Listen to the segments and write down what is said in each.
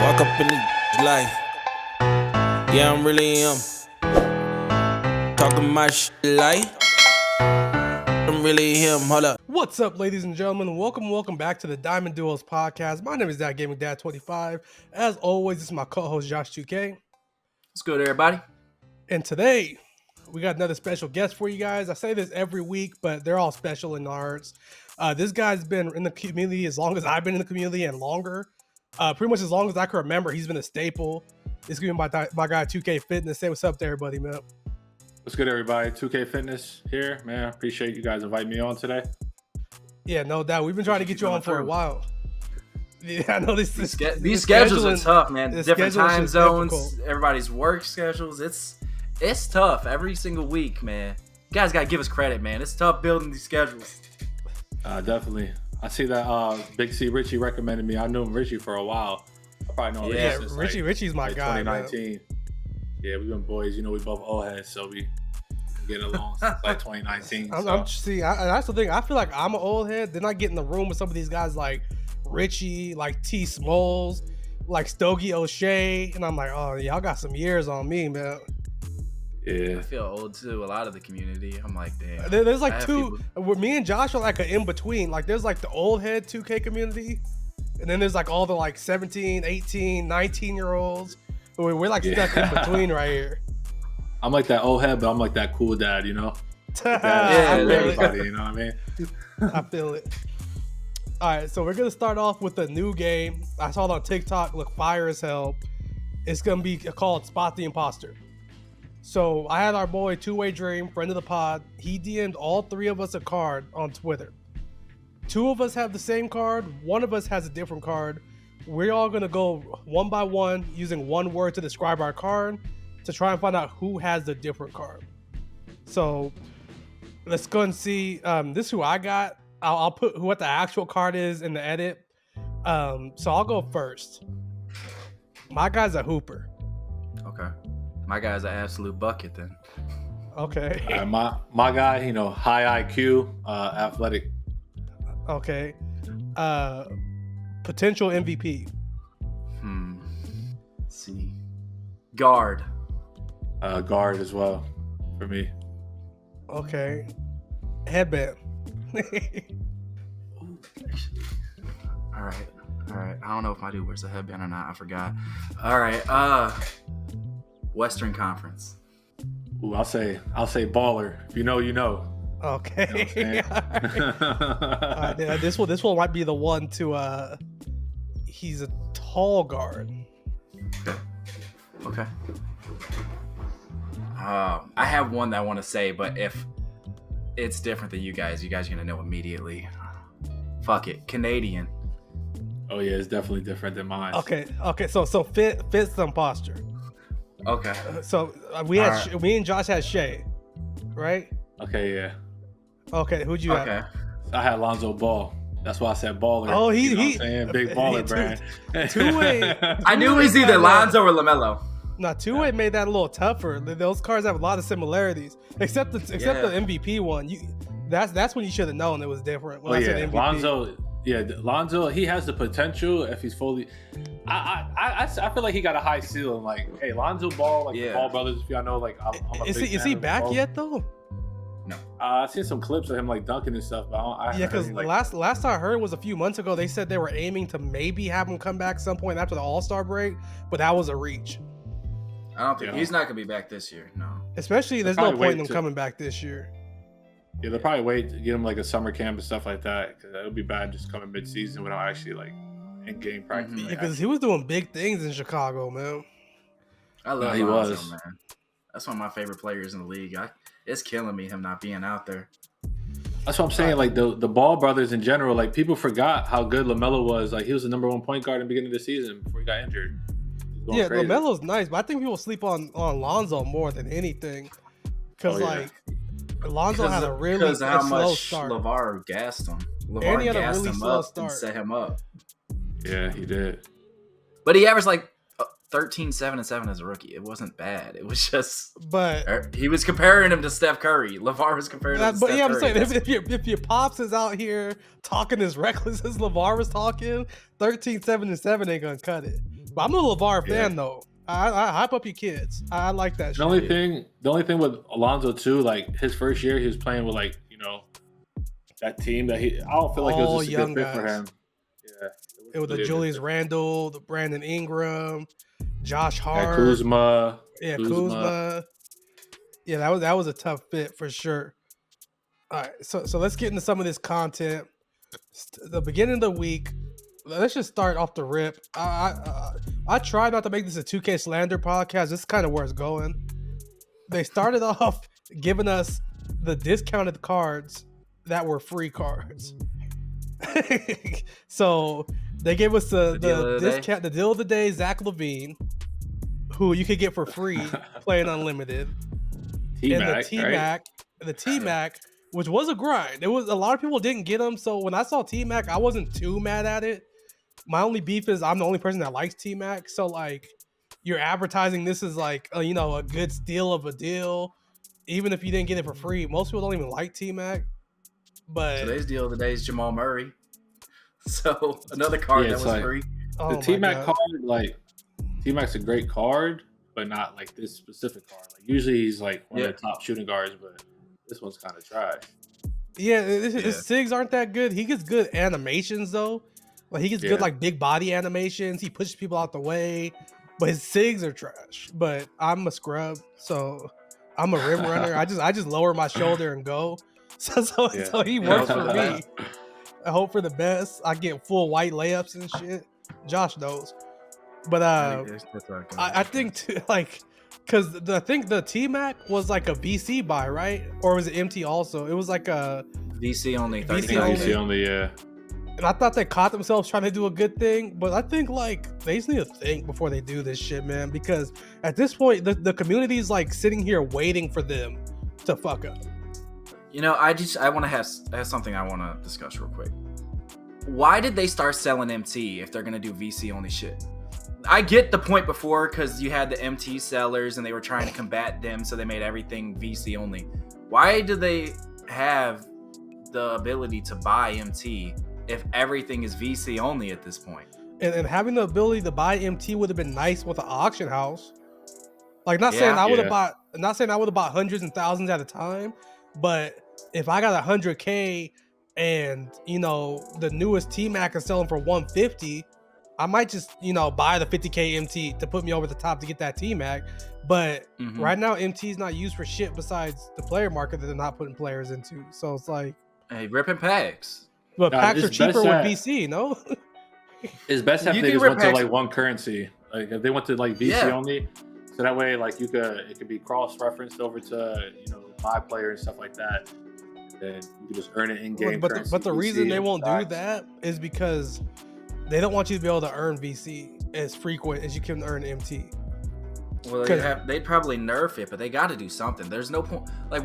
Walk up in the life. Yeah, I'm really him. Talking my shit like I'm really him. Hold up. What's up, ladies and gentlemen? Welcome back to the Diamond Duos podcast. My name is That Gaming Dad 25. As always, this is my co-host Josh 2K. What's good, everybody? And today, we got another special guest for you guys. I say this every week, but they're all special in our hearts. This guy's been in the community as long as I've been in the community and longer. Pretty much as long as I can remember, he's been a staple. It's going to be my guy 2kfitness. Say what's up to everybody, man. What's good, everybody? 2kfitness here, man. I appreciate you guys inviting me on today. Yeah, no doubt. We've been trying to get you on for a while. Yeah, I know these schedules are tough, man. Different time zones, difficult. Everybody's work schedules. It's tough every single week, man. You guys gotta give us credit, man. It's tough building these schedules. Definitely. I see that Big C Richie recommended me. I knew Richie for a while. I probably know yeah, him since Richie's my guy. 2019. Man. Yeah, we've been boys. You know, we both old heads, so we getting along since like 2019. That's the thing. I feel like I'm an old head. Then I get in the room with some of these guys like Richie, like T Smalls, like Stogie O'Shea, and I'm like, oh, y'all got some years on me, man. Yeah, I feel old too. A lot of the community, I'm like, damn. There's like two. Where me and Josh are like an in between. Like there's like the old head 2K community, and then there's like all the like 17, 18, 19-year-olds. We're like stuck in between right here. I'm like that old head, but I'm like that cool dad, you know. Everybody, you know what I mean? I feel it. All right, so we're gonna start off with a new game. I saw it on TikTok. Look fire as hell. It's gonna be called Spot the Imposter. So I had our boy Two-Way Dream, friend of the pod. He DM'd all three of us a card on Twitter. Two of us have the same card. One of us has a different card. We're all gonna go one by one using one word to describe our card to try and find out who has the different card. So let's go and see. This is who I got. I'll put what the actual card is in the edit. So I'll go first. My guy's a hooper. Okay. My guy's an absolute bucket then. Okay. My guy, you know, high IQ, athletic. Okay. Potential MVP. Let's see. Guard. Guard as well for me. Okay. Headband. All right. I don't know if my dude wears a headband or not. I forgot. All right. Western Conference. Ooh, I'll say baller. If you know, you know. Okay. You know All right, yeah, this one might be the one to he's a tall guard. Okay. I have one that I want to say, but if it's different than you guys are gonna know immediately. Fuck it, Canadian. Oh yeah, it's definitely different than mine. Okay. So fits the imposter. Okay. So me and Josh had Shay, right? Okay, yeah. Okay, who'd you have? Okay. I had Lonzo Ball. That's why I said baller. Oh, you know what I'm saying? Big baller brand. Two-way. I knew it was either Lonzo or LaMelo. Now, Two-Way made that a little tougher. Those cards have a lot of similarities, except the MVP one. That's when you should have known it was different. When I said MVP. Lonzo, he has the potential if he's fully. I feel like he got a high ceiling. Like, hey, Lonzo Ball, the Ball brothers. If y'all know, like, I'm a big fan is he of back Ball. yet though? No. I've seen some clips of him like dunking and stuff, but because last I heard was a few months ago. They said they were aiming to maybe have him come back some point after the All-Star break, but that was a reach. I don't think he's not gonna be back this year. No. Especially, there's no point in him coming back this year. Yeah, they'll probably wait to get him like a summer camp and stuff like that, because it would be bad just coming mid-season without actually like in game practice. Yeah, because he was doing big things in Chicago, man. I love he Lonzo, was. man. That's one of my favorite players in the league. It's killing me him not being out there. That's what I'm saying. Like the Ball brothers in general, like people forgot how good LaMelo was. Like he was the number one point guard in the beginning of the season before he got injured. Yeah, crazy. LaMelo's nice, but I think people sleep on Lonzo more than anything. Because Lonzo had a really slow start. LeVar gassed him. And he had a really slow start. And set him up. Yeah, he did. But he averaged like 13, 7, and 7 as a rookie. It wasn't bad. It was just. But he was comparing him to Steph Curry. LeVar was comparing him to Steph Curry. I'm saying if your pops is out here talking as reckless as LeVar was talking, 13, 7, and 7 ain't gonna cut it. But I'm a LeVar Yeah. fan though. I hype up your kids. I like that. The only thing with Alonso too, like his first year, he was playing with like that team that I don't feel like it was just a good fit for him. Yeah, it was the Julius Randle, the Brandon Ingram, Josh Hart, yeah, Kuzma. Yeah, that was a tough fit for sure. All right, so let's get into some of this content. The beginning of the week, let's just start off the rip. I try not to make this a 2K slander podcast. This is kind of where it's going. They started off giving us the discounted cards that were free cards. So they gave us the discount, the deal of the day, Zach LaVine, who you could get for free playing unlimited. T-Mac, the T-Mac, which was a grind. It was a lot of people didn't get them. So when I saw T-Mac, I wasn't too mad at it. My only beef is I'm the only person that likes T-Mac. So like, you're advertising this is like a good steal of a deal, even if you didn't get it for free. Most people don't even like T-Mac. But today's deal of the day is Jamal Murray. So another card that was free. The T-Mac card, like T-Mac's a great card, but not like this specific card. Like usually he's like one of the top shooting guards, but this one's kind of trash. Yeah, his SIGs aren't that good. He gets good animations though. Like he gets good like big body animations. He pushes people out the way, but his SIGs are trash. But I'm a scrub, so I'm a rim runner. I just lower my shoulder and go. So he works for me. I hope for the best. I get full white layups and shit. Josh knows. But I think because I think the T-Mac was like a VC buy, right? Or was it MT also? It was like a VC only. VC only, yeah. And I thought they caught themselves trying to do a good thing, but I think like they just need to think before they do this shit, man. Because at this point, the community is like sitting here waiting for them to fuck up. I want to have something I want to discuss real quick. Why did they start selling MT if they're gonna do VC only shit? I get the point before because you had the MT sellers and they were trying to combat them, so they made everything VC only. Why do they have the ability to buy MT if everything is VC only at this point? And having the ability to buy MT would have been nice with an auction house. Like not saying I would have bought hundreds and thousands at a time, but if I got 100K and the newest T-Mac is selling for 150, I might just buy the 50K MT to put me over the top to get that T-Mac. But right now MT is not used for shit besides the player market that they're not putting players into. So it's like, hey, ripping packs. But packs are cheaper with VC, no? It's best if they just went to like one currency. Like if they went to like VC only, so that way like it could be cross-referenced over to my player and stuff like that. Then you can just earn it in game. But the reason they won't do that is because they don't want you to be able to earn VC as frequent as you can earn MT. Well, they'd probably nerf it, but they got to do something. There's no point. Like,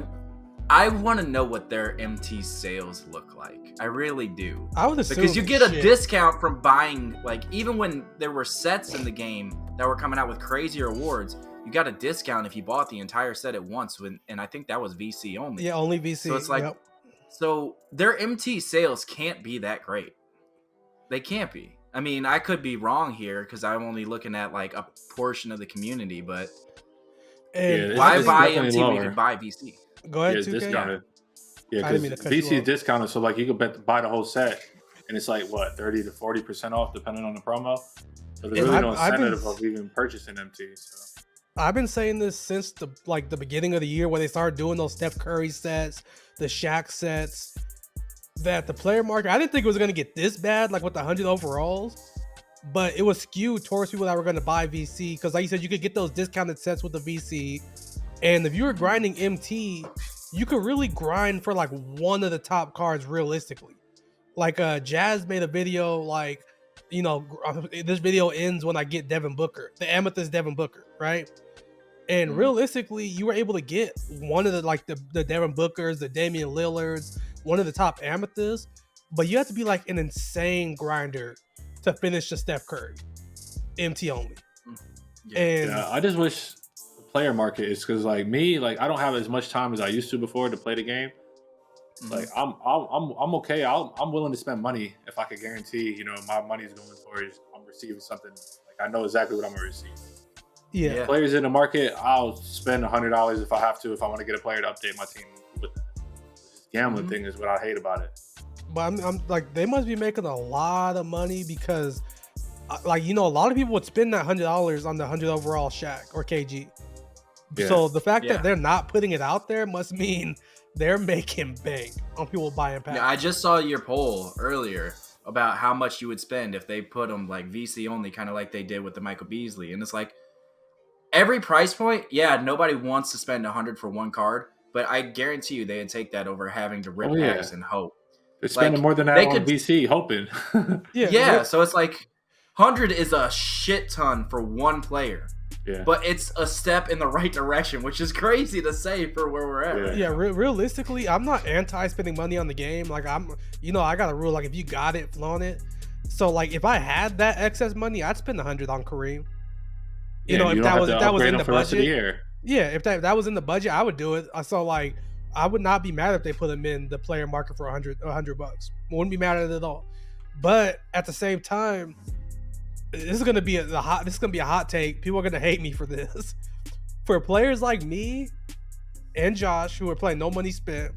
I want to know what their MT sales look like. I really do. I would assume because you get a discount from buying. Like, even when there were sets in the game that were coming out with crazier awards, you got a discount if you bought the entire set at once. And I think that was VC only. Yeah, only VC. So it's like, so their MT sales can't be that great. They can't be. I mean, I could be wrong here because I'm only looking at like a portion of the community, but why buy MT when you can buy VC? Go ahead, it's 2K. Discounted. Yeah, because VC is discounted, so like you could buy the whole set, and it's like what 30 to 40% off depending on the promo. So there's really no incentive of even purchasing MT. So. I've been saying this since the beginning of the year when they started doing those Steph Curry sets, the Shaq sets. That the player market, I didn't think it was going to get this bad, like with the 100 overalls, but it was skewed towards people that were going to buy VC because, like you said, you could get those discounted sets with the VC, and if you were grinding MT, you could really grind for like one of the top cards realistically. Like Jazz made a video like, this video ends when I get Devin Booker, the Amethyst Devin Booker, right? And realistically, you were able to get one of the Devin Bookers, the Damian Lillards, one of the top amethysts, but you have to be like an insane grinder to finish the Steph Curry MT only. I just wish the player market is because like me, like I don't have as much time as I used to before to play the game. Like I'm okay. I'm willing to spend money if I could guarantee my money is going towards I'm receiving something like I know exactly what I'm gonna receive. Yeah. Players in the market, I'll spend $100 if I have to, if I want to get a player to update my team with that. This gambling thing is what I hate about it. But I'm like, they must be making a lot of money because, like, you know, a lot of people would spend that $100 on the 100 overall Shaq or KG. Yeah. So the fact that they're not putting it out there must mean they're making bank on people buying packs. Yeah, I just saw your poll earlier about how much you would spend if they put them like VC only, kind of like they did with the Michael Beasley. And it's like, every price point, nobody wants to spend $100 for one card, but I guarantee you they'd take that over having to rip packs and hope. They're spending more than that on VC, hoping. So it's like 100 is a shit ton for one player. Yeah. But it's a step in the right direction, which is crazy to say for where we're at. Realistically, I'm not anti-spending money on the game. Like, I got a rule, like, if you got it, flaunt it. So, like, if I had that excess money, I'd spend 100 on Kareem. You know, if that was in the budget. Yeah, if that was in the budget, I would do it. So, like, I would not be mad if they put him in the player market for $100. Wouldn't be mad at it at all. But at the same time, this is gonna be a hot take. People are gonna hate me for this. For players like me and Josh, who are playing no money spent,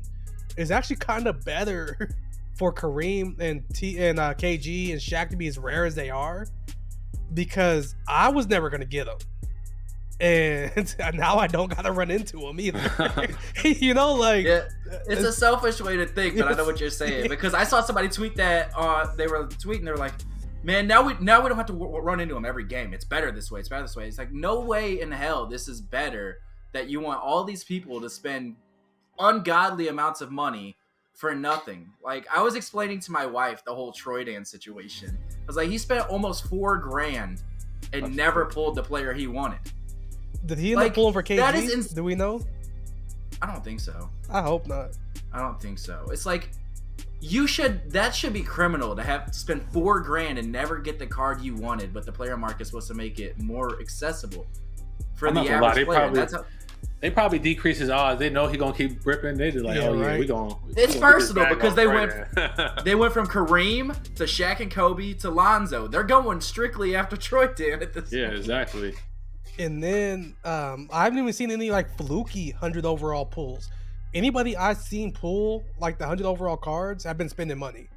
it's actually kind of better for Kareem and KG and Shaq to be as rare as they are, because I was never gonna get them, and now I don't gotta run into them either. You know, like, it's a selfish way to think, but I know what you're saying, because I saw somebody tweet that they were like, man, now we don't have to run into them every game. It's better this way. It's like, no way in hell this is better, that you want all these people to spend ungodly amounts of money for nothing. Like, I was explaining to my wife the whole Troy Dan situation. I was like, he spent almost $4,000 and never pulled the player he wanted. Did he end up pulling for KG? Do we know? I don't think so. I hope not. I don't think so. It's like, that should be criminal to have to spend $4,000 and never get the card you wanted, but the player market is supposed to make it more accessible for the average player. They probably decrease his odds. They know he's gonna keep ripping. They just like, we gonna. It's personal because they went from Kareem to Shaq and Kobe to Lonzo. They're going strictly after Troy Dan at this point. Yeah, exactly. And then I haven't even seen any like fluky 100 overall pulls. Anybody I've seen pull like the 100 overall cards have been spending money.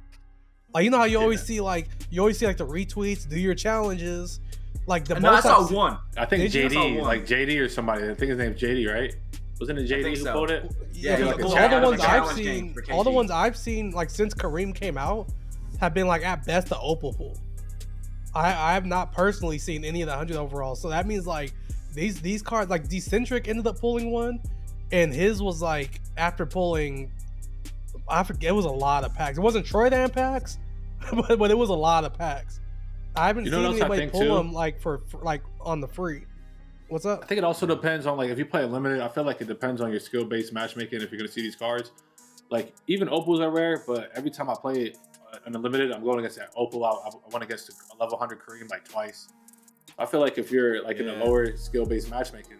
Like, you know how you always see like the retweets, do your challenges. Like the I saw one. I think JD or somebody. I think his name's JD, right? Wasn't it JD who pulled it? Yeah, all the ones I've seen like since Kareem came out have been like at best the Opal pull. I have not personally seen any of the 100 overall. So that means like these cards, like Decentric ended up pulling one. And his was like after pulling, I forget, it was a lot of packs. It wasn't Troy Dan packs, but it was a lot of packs. I haven't seen anybody pull them like for like on the free. What's up? I think it also depends on like if you play Unlimited. I feel like it depends on your skill-based matchmaking if you're gonna see these cards. Like even Opals are rare, but every time I play it Unlimited, I'm going against that Opal. I went against a level 100 Kareem like twice. I feel like if you're like in a lower skill-based matchmaking,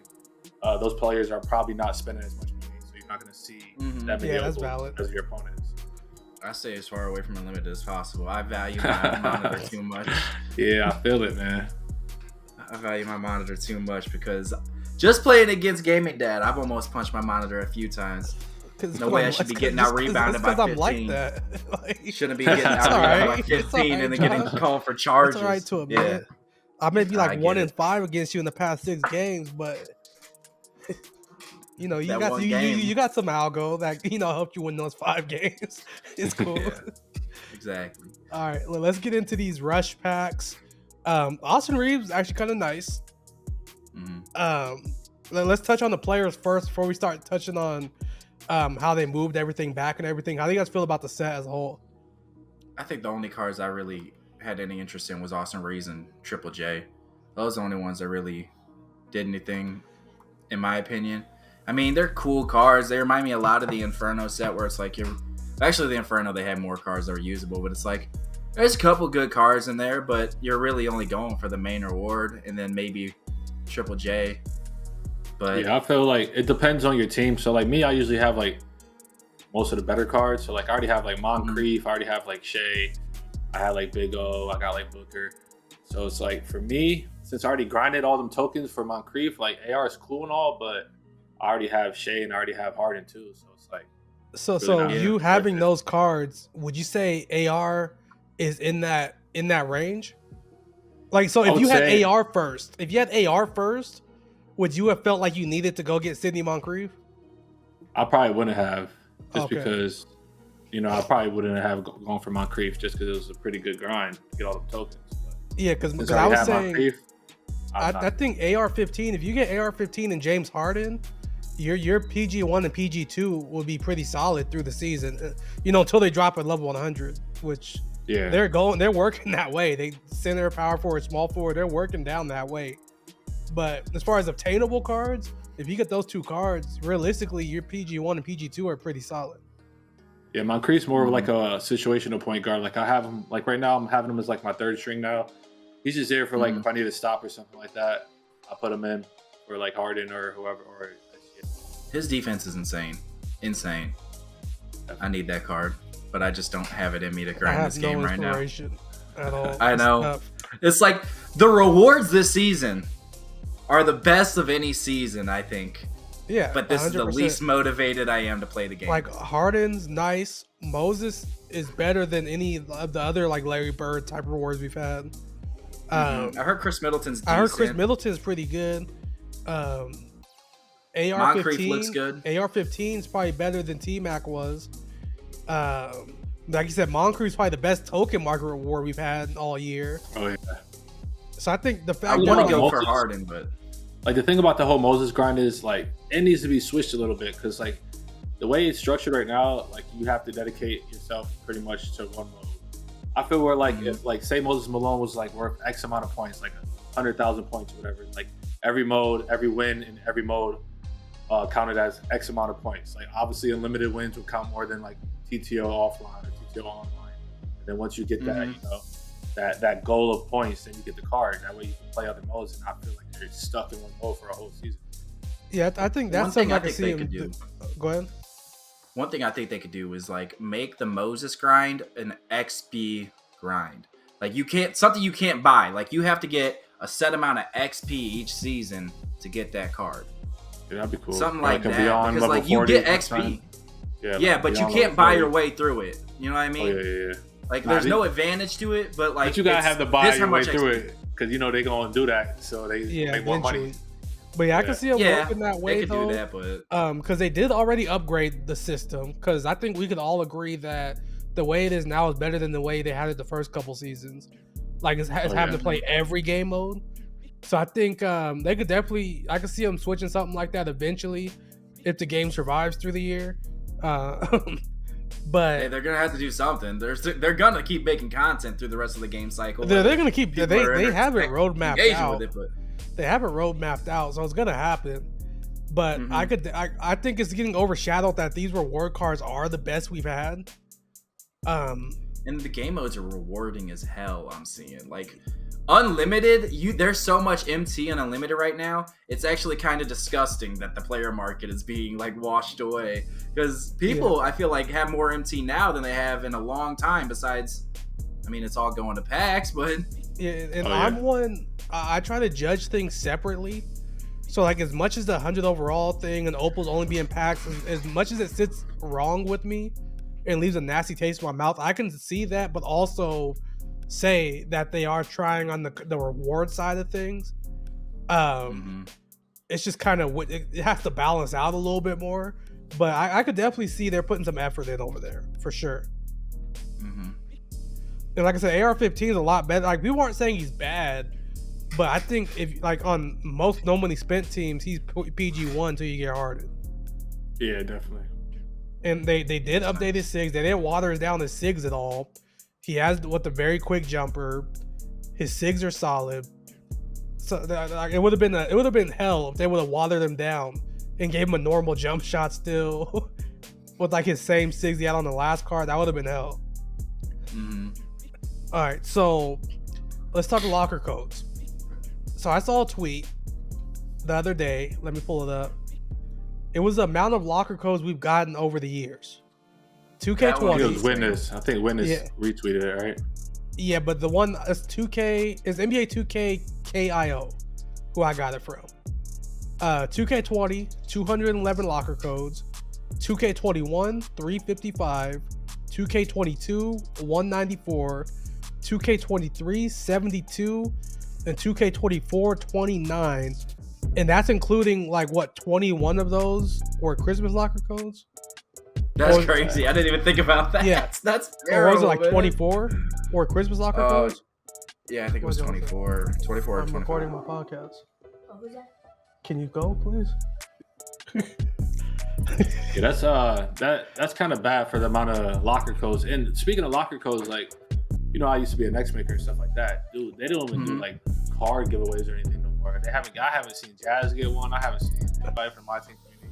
those players are probably not spending as much money, so you're not going to see that many that's valid. As your opponents. I stay as far away from Unlimited as possible. I value my monitor too much. Yeah, I feel it, man. I value my monitor too much because just playing against Gaming Dad, I've almost punched my monitor a few times. No way I should be getting out rebounded by 15. I'm like that. Shouldn't be getting out rebounded by 15 and then getting called for charges. It's all right to admit. I may be like 1-5 against you in the past 6 games, but you know, you got some algo that, you know, helped you win those 5 games. It's cool. Yeah, exactly. All right, let's get into these rush packs. Austin Reeves actually kind of nice. Let's touch on the players first before we start touching on how they moved everything back and everything. How do you guys feel about the set as a whole? I think the only cards I really had any interest in was Austin Reeves and Triple J. Those are the only ones that really did anything, in my opinion. I mean, they're cool cards. They remind me a lot of the Inferno set where it's like actually the Inferno, they had more cards that were usable, but it's like there's a couple good cards in there, but you're really only going for the main reward and then maybe Triple J. But yeah, I feel like it depends on your team. So like me, I usually have like most of the better cards. So like I already have like Moncrief, I already have like Shea, I had like Big O, I got like Booker. So it's like for me, since I already grinded all them tokens for Moncrief, like AR is cool and all, but I already have Shea and I already have Harden too, so it's like. So you having those cards, would you say AR is in that range? Like, so if you had AR first, would you have felt like you needed to go get Sidney Moncrief? I probably wouldn't have, just because, I probably wouldn't have gone for Moncrief just because it was a pretty good grind to get all the tokens. But yeah, because I was saying, I think AR-15. If you get AR-15 and James Harden, your PG1 and PG2 will be pretty solid through the season. Until they drop at level 100, which they're working that way. They center, power forward, small forward. They're working down that way. But as far as obtainable cards, if you get those two cards, realistically, your PG1 and PG2 are pretty solid. Yeah, Moncrief's more of like a situational point guard. Like I have him, like right now, I'm having him as like my third string now. He's just there for like if I need a stop or something like that, I'll put him in for like Harden or whoever. Or his defense is insane. I need that card, but I just don't have it in me to grind this game right now. At all. I know. It's like the rewards this season are the best of any season, I think. Yeah. But this 100%. Is the least motivated I am to play the game. Like Harden's nice. Moses is better than any of the other like Larry Bird type rewards we've had. I heard Chris Middleton's decent. I heard Chris Middleton's pretty good. AR-15 looks good. AR-15 is probably better than T-Mac was. Like you said, Moncrief's probably the best token market reward we've had all year. Oh yeah. So I think the fact I want to go for Harden, but like the thing about the whole Moses grind is like it needs to be switched a little bit because like the way it's structured right now, like you have to dedicate yourself pretty much to one mode. I feel where like if like say Moses Malone was like worth X amount of points, like 100,000 points or whatever, like every mode, every win in every mode counted as X amount of points. Like obviously unlimited wins would count more than like TTO offline or TTO online. And then once you get that, that goal of points, then you get the card. That way you can play other modes and not feel like you're stuck in one mode for a whole season. Yeah, I think that's something I can see him do. Go ahead. One thing I think they could do is like make the Moses grind an XP grind. Like you can't buy. Like you have to get a set amount of XP each season to get that card. Yeah, that'd be cool. Something like that. Because like you get XP. Yeah, but you can't buy your way through it. You know what I mean? Oh, yeah. Like there's no advantage to it, but like you gotta have to buy your way through it because they gonna do that, so they make more money. But I can see them working that way they could though. Do that, but because they did already upgrade the system. Because I think we could all agree that the way it is now is better than the way they had it the first couple seasons. Like it's having to play every game mode. So I think they could definitely. I could see them switching something like that eventually, if the game survives through the year. But hey, they're gonna have to do something. They're gonna keep making content through the rest of the game cycle. They're gonna keep. They have it roadmapped out. They have it roadmapped out, so it's gonna happen. But I think it's getting overshadowed that these reward cards are the best we've had. And the game modes are rewarding as hell. I'm seeing like unlimited. There's so much MT and unlimited right now. It's actually kind of disgusting that the player market is being like washed away because people I feel like have more MT now than they have in a long time. Besides, I mean, it's all going to packs, but I'm one. I try to judge things separately. So like as much as the 100 overall thing and opals only being packs, as much as it sits wrong with me and leaves a nasty taste in my mouth, I can see that, but also say that they are trying on the reward side of things. It's just kind of it has to balance out a little bit more, but I could definitely see they're putting some effort in over there for sure. And like I said, AR-15 is a lot better. Like we weren't saying he's bad, but I think if like on most no money spent teams, he's PG1 till you get Harden. Yeah, definitely. And they did update his SIGs. They didn't water down his SIGs at all. He has the very quick jumper. His SIGs are solid. So it would have been hell if they would have watered him down and gave him a normal jump shot still with like his same SIGs he had on the last card. That would have been hell. All right, so let's talk locker codes. So I saw a tweet the other day. Let me pull it up. It was the amount of locker codes we've gotten over the years. 2K20. I think Witness retweeted it, right? Yeah, but the one is 2K is NBA 2K KIO, who I got it from. 2K20, 211 locker codes. 2K21, 355. 2K22, 194. 2K23, 72. And 2K24, 29. And that's including, like, what, 21 of those were Christmas locker codes? That's crazy. I didn't even think about that. Yeah. That's Or was it terrible, like 24 or Christmas locker codes? Yeah, I think it was 24. 24 or I'm 24. recording my podcast. Oh, who's that? Can you go, please? Yeah, that's kind of bad for the amount of locker codes. And speaking of locker codes, like, you know, I used to be a next maker and stuff like that. Dude, they don't even do like card giveaways or anything no more. I haven't seen Jazz get one. I haven't seen anybody from my team community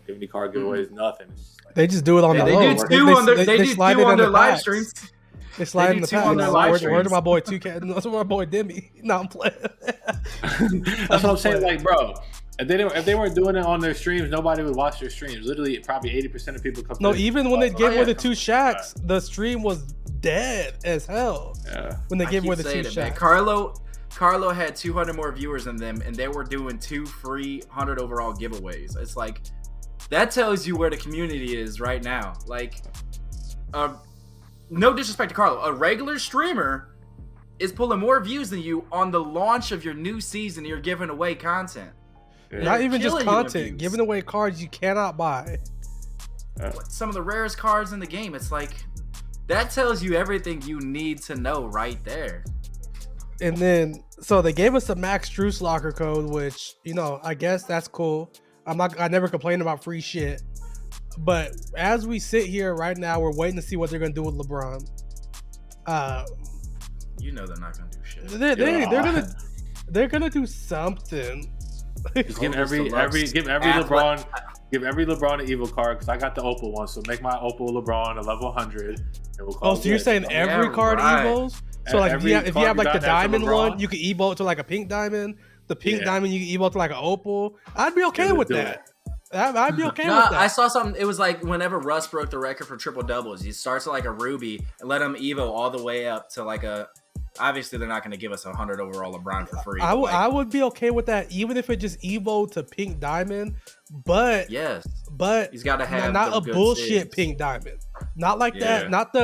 give any card giveaways. Nothing. It's just like, they just do it on the low. They do two on their live streams. They slide in the packs. Word to my boy 2K. That's my boy Demi. No, I'm playing. That's what I'm saying. Like, bro, if they weren't doing it on their streams, nobody would watch their streams. Literally, probably 80% of people come. No, even when they gave away the 2 Shaqs, the stream was dead as hell. Yeah. When they gave away the 2 Shaqs. Carlo had 200 more viewers than them, and they were doing 2 free 100 overall giveaways. It's like, that tells you where the community is right now. Like, no disrespect to Carlo, a regular streamer is pulling more views than you on the launch of your new season. You're giving away content. Yeah. Not even just content, giving away cards you cannot buy. Some of the rarest cards in the game. It's like, that tells you everything you need to know right there. And then, so they gave us a Max Strus locker code, which, you know, I guess that's cool. I never complained about free shit. But as we sit here right now, we're waiting to see what they're gonna do with LeBron. You know they're not gonna do shit. They're gonna do something. Just give every LeBron an evil card, because I got the Opal one. So make my Opal LeBron a level 100. And we'll so you're saying every card evos? So like if you have like the diamond one, you can evoke to like a pink diamond. The pink diamond you can evoke to like an Opal. I'd be okay with that. I'd be okay with that. I saw something. It was like whenever Russ broke the record for triple doubles, he starts at like a ruby and let him evo all the way up to like a. Obviously, they're not going to give us 100 overall LeBron for free. I would be okay with that, even if it just evo to pink diamond. But he's got to have not a bullshit pink diamond. Not like that. Not the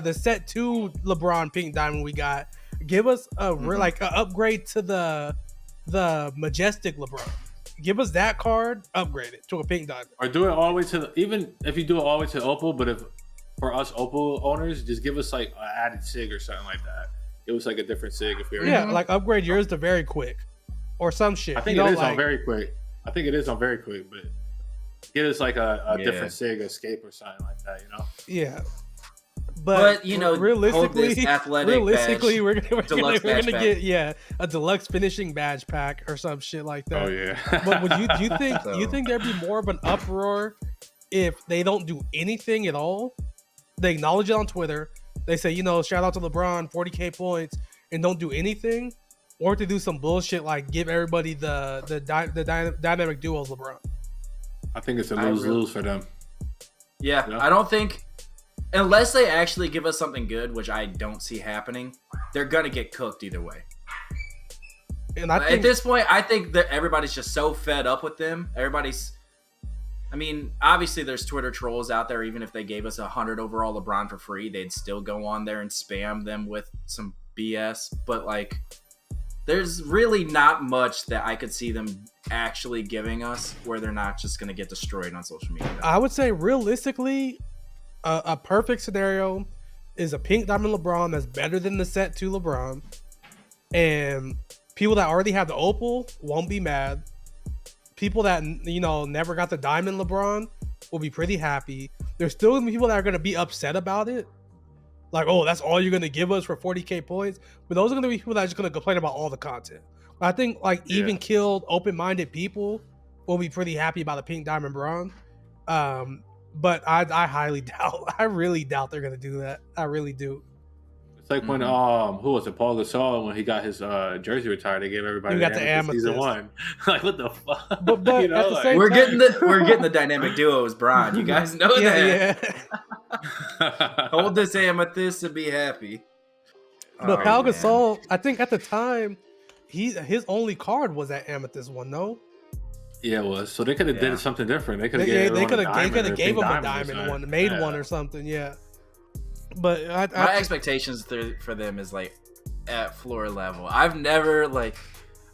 the set 2 LeBron pink diamond we got. Give us a like an upgrade to the majestic LeBron. Give us that card, upgrade it to a pink diamond. Or do it all the way to even if you do it all the way to Opal, but if for us Opal owners, just give us like an added SIG or something like that. Give us like a different SIG if we were like upgrade yours to very quick or some shit. I think it is on very quick. I think it is on very quick, but give us like a different SIG escape or something like that, you know? Yeah. But you know, realistically, we're gonna get a deluxe finishing badge pack or some shit like that. Oh yeah. But do you think there'd be more of an uproar if they don't do anything at all? They acknowledge it on Twitter. They say, you know, shout out to LeBron, 40K points, and don't do anything, or to do some bullshit like give everybody the dynamic duos LeBron. I think it's a lose for them. Yeah, I don't think. Unless they actually give us something good, which I don't see happening, they're gonna get cooked either way. And at this point, I think that everybody's just so fed up with them. I mean, obviously there's Twitter trolls out there. Even if they gave us 100 overall LeBron for free, they'd still go on there and spam them with some BS. But like, there's really not much that I could see them actually giving us where they're not just gonna get destroyed on social media. I would say realistically, a perfect scenario is a pink diamond LeBron that's better than the set 2 LeBron, and people that already have the Opal won't be mad. People that, you know, never got the diamond LeBron will be pretty happy. There's still gonna be people that are gonna be upset about it, like, oh, that's all you're gonna give us for 40K points. But those are gonna be people that are just gonna complain about all the content. I think like even killed, open-minded people will be pretty happy about the pink diamond LeBron. But I highly doubt. I really doubt they're gonna do that. I really do. It's like when who was it? Paul Gasol, when he got his jersey retired, they gave everybody the amethyst season 1. Like, what the fuck? But you know, we're getting the dynamic duos, Brian. You guys know that. Yeah. Hold this amethyst and be happy. But Paul Gasol, I think at the time, his only card was that Amethyst one, no? Yeah, it was. So they could have did something different. They could have they could have gave him a diamond one, made one or something. Yeah. But my expectations for them is like at floor level. I've never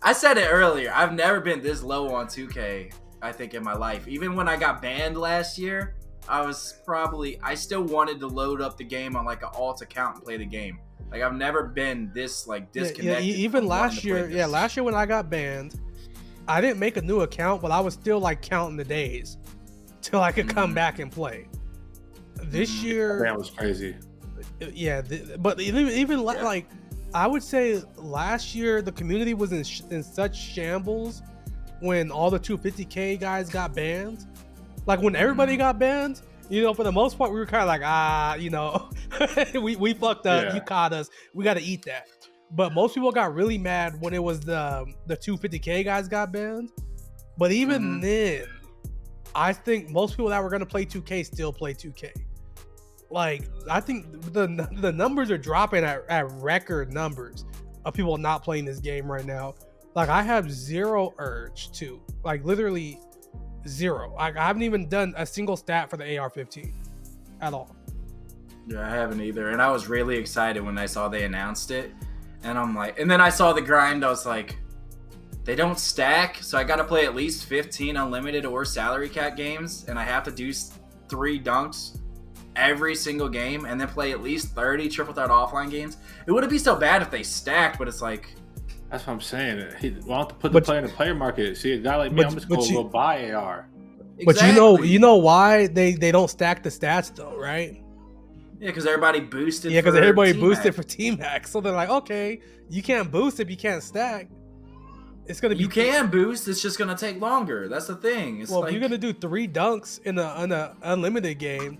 I said it earlier. I've never been this low on 2K. I think in my life, even when I got banned last year, I still wanted to load up the game on like an alt account and play the game. Like I've never been this like disconnected. Yeah, even last year. Yeah, last year when I got banned, I didn't make a new account, but I was still like counting the days till I could come back and play. This year, that was crazy. Yeah, but even like I would say last year the community was in such shambles when all the 250K guys got banned. Like when everybody got banned, you know, for the most part we were kind of like, you know, we fucked up. Yeah. You caught us. We got to eat that. But most people got really mad when it was the 250K guys got banned. But even then, I think most people that were gonna play 2K still play 2K. Like I think the numbers are dropping at record numbers of people not playing this game right now. Like I have zero urge to, like literally zero. I haven't even done a single stat for the AR-15 at all. Yeah, I haven't either. And I was really excited when I saw they announced it. And I'm like, and then I saw the grind. I was like, they don't stack, so I got to play at least 15 unlimited or salary cap games, and I have to do 3 dunks every single game, and then play at least 30 triple threat offline games. It wouldn't be so bad if they stacked, but it's like. That's what I'm saying. Why don't put the player in the player market? See, a guy like me, I'm just going to go buy AR. But you know why they don't stack the stats though, right? Yeah, because everybody boosted. Yeah, because everybody boosted for Team Hack, so they're like, okay, you can't boost if you can't stack. It's gonna be. You can boost. It's just gonna take longer. That's the thing. It's well, if you're gonna do 3 dunks in a unlimited game,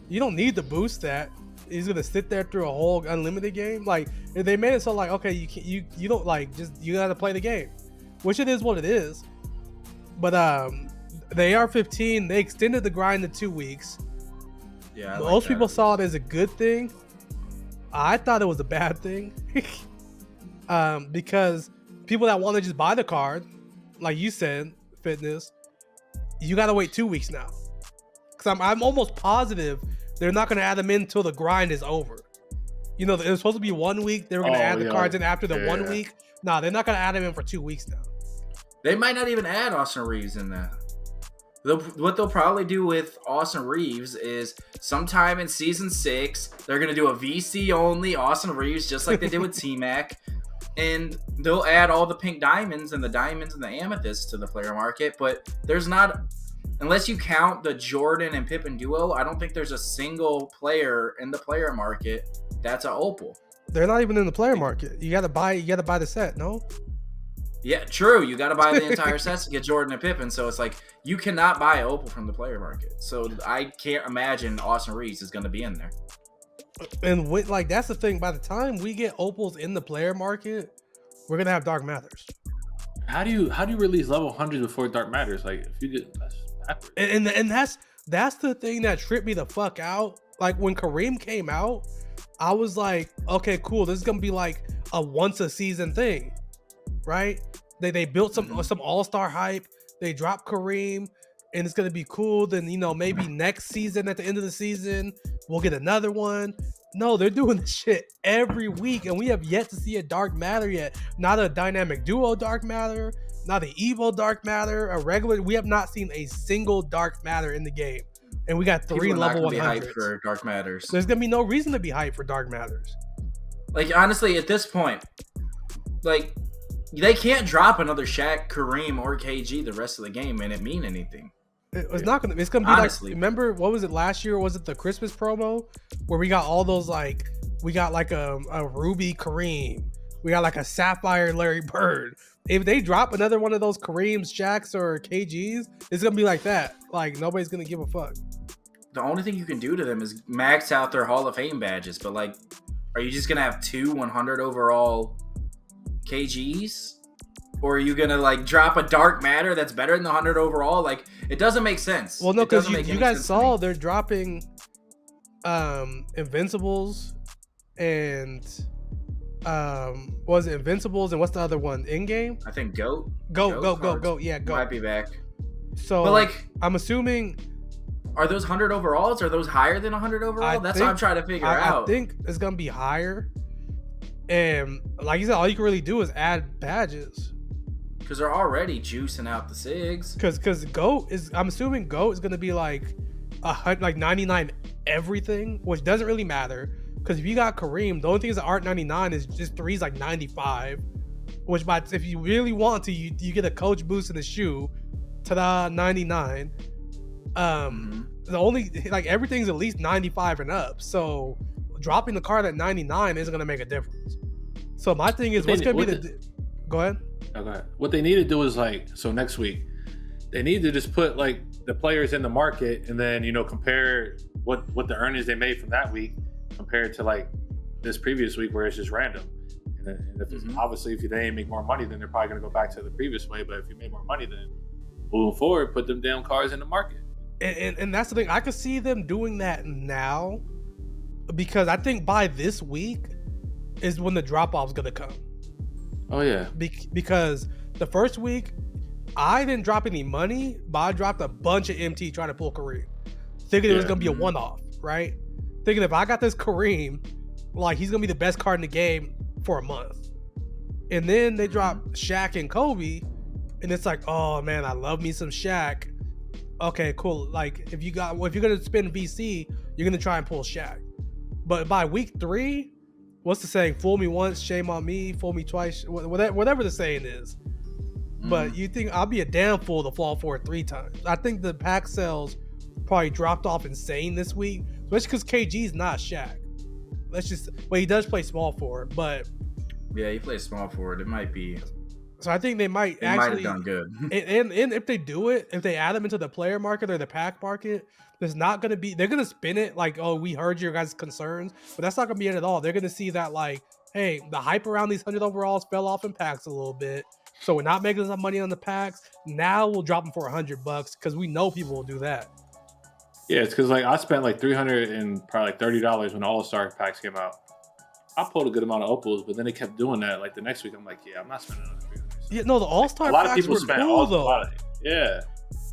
you don't need to boost that. He's gonna sit there through a whole unlimited game. Like if they made it so like, okay, you don't like just you gotta play the game, which it is what it is. But the AR-15 they extended the grind to 2 weeks. Yeah, most people saw it as a good thing. I thought it was a bad thing because people that want to just buy the card, like you said, Fitness, you gotta wait 2 weeks now. Because I'm almost positive they're not gonna add them in until the grind is over. You know, it was supposed to be 1 week. They were gonna add the cards in after the 1 week. Nah, they're not gonna add them in for 2 weeks now. They might not even add Austin Reeves in that. What they'll probably do with Austin Reeves is sometime in season 6, they're gonna do a VC only Austin Reeves, just like they did with T-Mac. And they'll add all the pink diamonds and the amethysts to the player market, but there's not, unless you count the Jordan and Pippen duo, I don't think there's a single player in the player market that's an opal. They're not even in the player market. You gotta buy the set, no? Yeah, true. You gotta buy the entire set to get Jordan and Pippen, so it's like you cannot buy opal from the player market. So I can't imagine Austin Reeves is gonna be in there. And like that's the thing. By the time we get opals in the player market, we're gonna have Dark Matters. How do you release level 100 before Dark Matters? Like if you get and that's the thing that tripped me the fuck out. Like when Kareem came out, I was like, okay, cool. This is gonna be like a once a season thing, right? They built some all-star hype. They dropped Kareem. And it's gonna be cool. Then maybe next season, at the end of the season, we'll get another one. No, they're doing this shit every week, and we have yet to see a Dark Matter yet. Not a dynamic duo Dark Matter, not an Evo Dark Matter, a regular. We have not seen a single Dark Matter in the game, and we got 3 level 100s for Dark Matters. There's gonna be no reason to be hyped for Dark Matters. Like honestly, at this point, like they can't drop another Shaq, Kareem, or KG the rest of the game and it mean anything. It's not gonna. It's gonna be honestly, like. Remember what was it last year? Was it the Christmas promo where we got all those like we got like a Ruby Kareem, we got like a Sapphire Larry Bird. If they drop another one of those Kareems, Shaqs, or KGs, it's gonna be like that. Like nobody's gonna give a fuck. The only thing you can do to them is max out their Hall of Fame badges. But like, are you just gonna have 2 100 overall KGs? Or are you going to, like, drop a Dark Matter that's better than the 100 overall? Like, it doesn't make sense. Well, no, because you guys saw they're dropping Invincibles and was it Invincibles and what's the other one? In game? I think Goat. Goat. Yeah, Goat Might be back. So, but like, I'm assuming. Are those 100 overalls? Are those higher than 100 overall? That's what I'm trying to figure out. I think it's gonna be higher, and like you said, all you can really do is add badges. Because they're already juicing out the SIGs. Because Goat is, I'm assuming Goat is gonna be like 99 everything, which doesn't really matter. Because if you got Kareem, the only thing is that Art 99 is just 3's like 95, which if you really want to, you get a coach boost in the shoe, ta-da, 99. The only, like, everything's at least 95 and up, so dropping the card at 99 isn't gonna make a difference. So my thing is, what's gonna be go ahead. Okay. What they need to do is so next week, they need to just put like the players in the market and then compare what the earnings they made from that week compared to like this previous week where it's just random. And if it's, obviously if they didn't make more money, then they're probably gonna go back to the previous way. But if you made more money, then moving forward, put them damn cards in the market. And that's the thing. I could see them doing that now because I think by this week is when the drop off's gonna come. Oh yeah. Because the first week I didn't drop any money, but I dropped a bunch of MT trying to pull Kareem, thinking it was gonna be a one-off, right? Thinking if I got this Kareem, like he's gonna be the best card in the game for a month. And then they drop Shaq and Kobe, and it's like, oh man, I love me some Shaq. Okay, cool. Like if you're gonna spend VC, you're gonna try and pull Shaq. But by week 3, what's the saying? Fool me once, shame on me. Fool me twice, whatever the saying is. But you think I'll be a damn fool to fall for it 3 times? I think the pack sales probably dropped off insane this week, especially because KG's not Shaq. He does play small forward, but yeah, he plays small forward. It might be. So I think they might have done good. and if they do it, if they add them into the player market or the pack market, there's not going to be, they're going to spin it like, oh, we heard your guys' concerns, but that's not going to be it at all. They're going to see that like, hey, the hype around these 100 overalls fell off in packs a little bit. So we're not making enough money on the packs. Now we'll drop them for $100 because we know people will do that. Yeah, it's because like I spent like $300 and probably like $30 when the All-Star packs came out. I pulled a good amount of opals, but then they kept doing that. Like the next week, I'm like, yeah, I'm not spending another $300. Yeah, no, the All-Star a lot packs of people were spend cool, though. Yeah,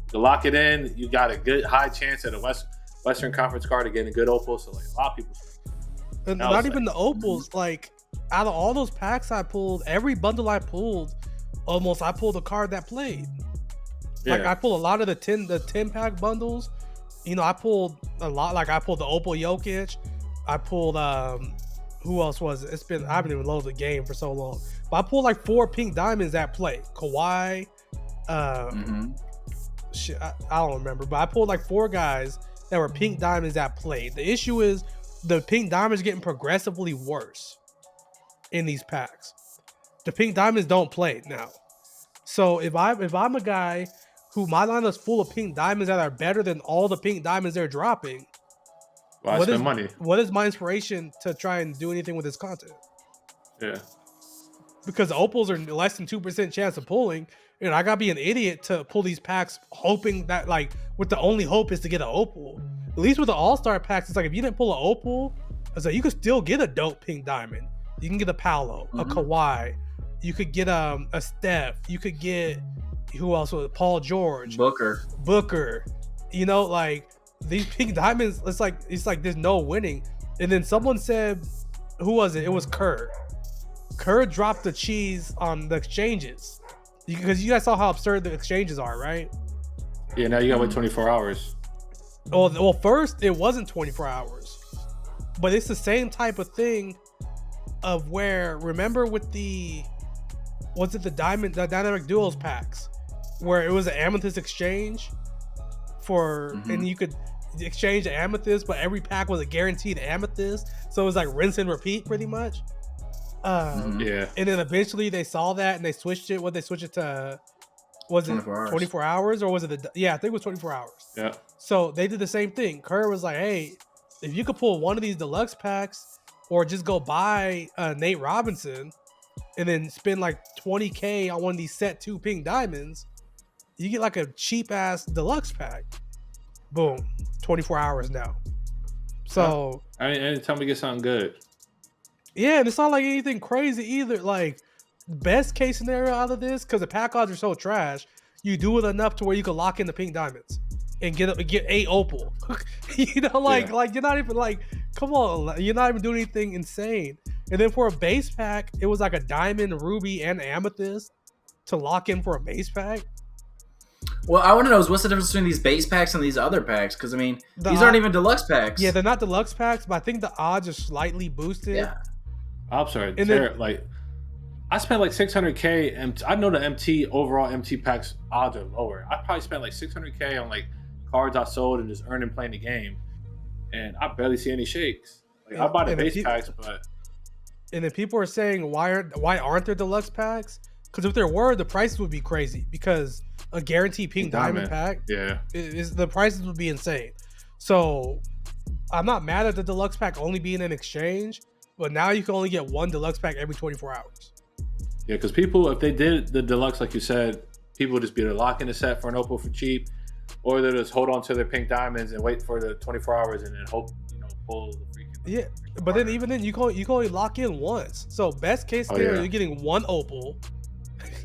to lock it in, you got a good high chance at a Western Conference card to get a good opal. So like a lot of people spend. And not even the opals. Like out of all those packs I pulled, every bundle I pulled, I pulled a card that played. Like I pulled a lot of the 10 pack bundles. I pulled a lot. Like I pulled the Opal Jokic. I pulled who else was it? I haven't even loaded the game for so long. But I pulled like 4 pink diamonds that play. Kawhi. Shit, I don't remember. But I pulled like 4 guys that were pink diamonds that played. The issue is the pink diamonds getting progressively worse in these packs. The pink diamonds don't play now. So if I'm a guy who my line is full of pink diamonds that are better than all the pink diamonds they're dropping, well, I spend money. What is my inspiration to try and do anything with this content? Yeah. Because the opals are less than 2% chance of pulling, and I gotta be an idiot to pull these packs hoping that like with the only hope is to get an opal. At least with the All-Star packs, it's like if you didn't pull an opal, it's like you could still get a dope pink diamond. You can get a Paolo, a Kawhi, you could get a Steph, you could get who else was it? Paul George, Booker. Like these pink diamonds, it's like there's no winning. And then someone said, who was it? It was Kerr. Kerr dropped the cheese on the exchanges because you guys saw how absurd the exchanges are, right? Yeah, now you gotta wait 24 hours. Well, first it wasn't 24 hours, but it's the same type of thing of where, remember with the dynamic duos packs where it was an amethyst exchange and you could exchange the amethyst, but every pack was a guaranteed amethyst, so it was like rinse and repeat pretty much. And then eventually they saw that and they switched it. They switch it to, was it 24 hours or was it I think it was 24 hours. Yeah. So they did the same thing. Kerr was like, hey, if you could pull one of these deluxe packs or just go buy Nate Robinson and then spend like $20K on one of these set 2 pink diamonds, you get like a cheap ass deluxe pack. Boom. 24 hours now. So I mean, anytime we get something good. Yeah, and it's not like anything crazy either. Like, best case scenario out of this, because the pack odds are so trash, you do it enough to where you can lock in the pink diamonds and get a opal. You know, like you're not even like, come on, you're not even doing anything insane. And then for a base pack, it was like a diamond, ruby, and amethyst to lock in for a base pack. Well, I want to know is what's the difference between these base packs and these other packs? Because I mean, these aren't even deluxe packs. Yeah, they're not deluxe packs, but I think the odds are slightly boosted. Yeah. I'm sorry, like I spent like $600K, and I know the overall MT packs odds are lower. I probably spent like $600K on like cards I sold and just earning playing the game, and I barely see any shakes. Like, I bought the base packs, but and then people are saying why aren't there deluxe packs? Because if there were, the prices would be crazy. Because a guaranteed pink diamond pack, the prices would be insane. So I'm not mad at the deluxe pack only being an exchange, but now you can only get one deluxe pack every 24 hours. Yeah, because people, if they did the deluxe, like you said, people would just be able to lock in the set for an opal for cheap, or they'll just hold on to their pink diamonds and wait for the 24 hours and then hope, pull the freaking. Yeah, but then even then, you can only lock in once. So best case scenario, you're getting one opal.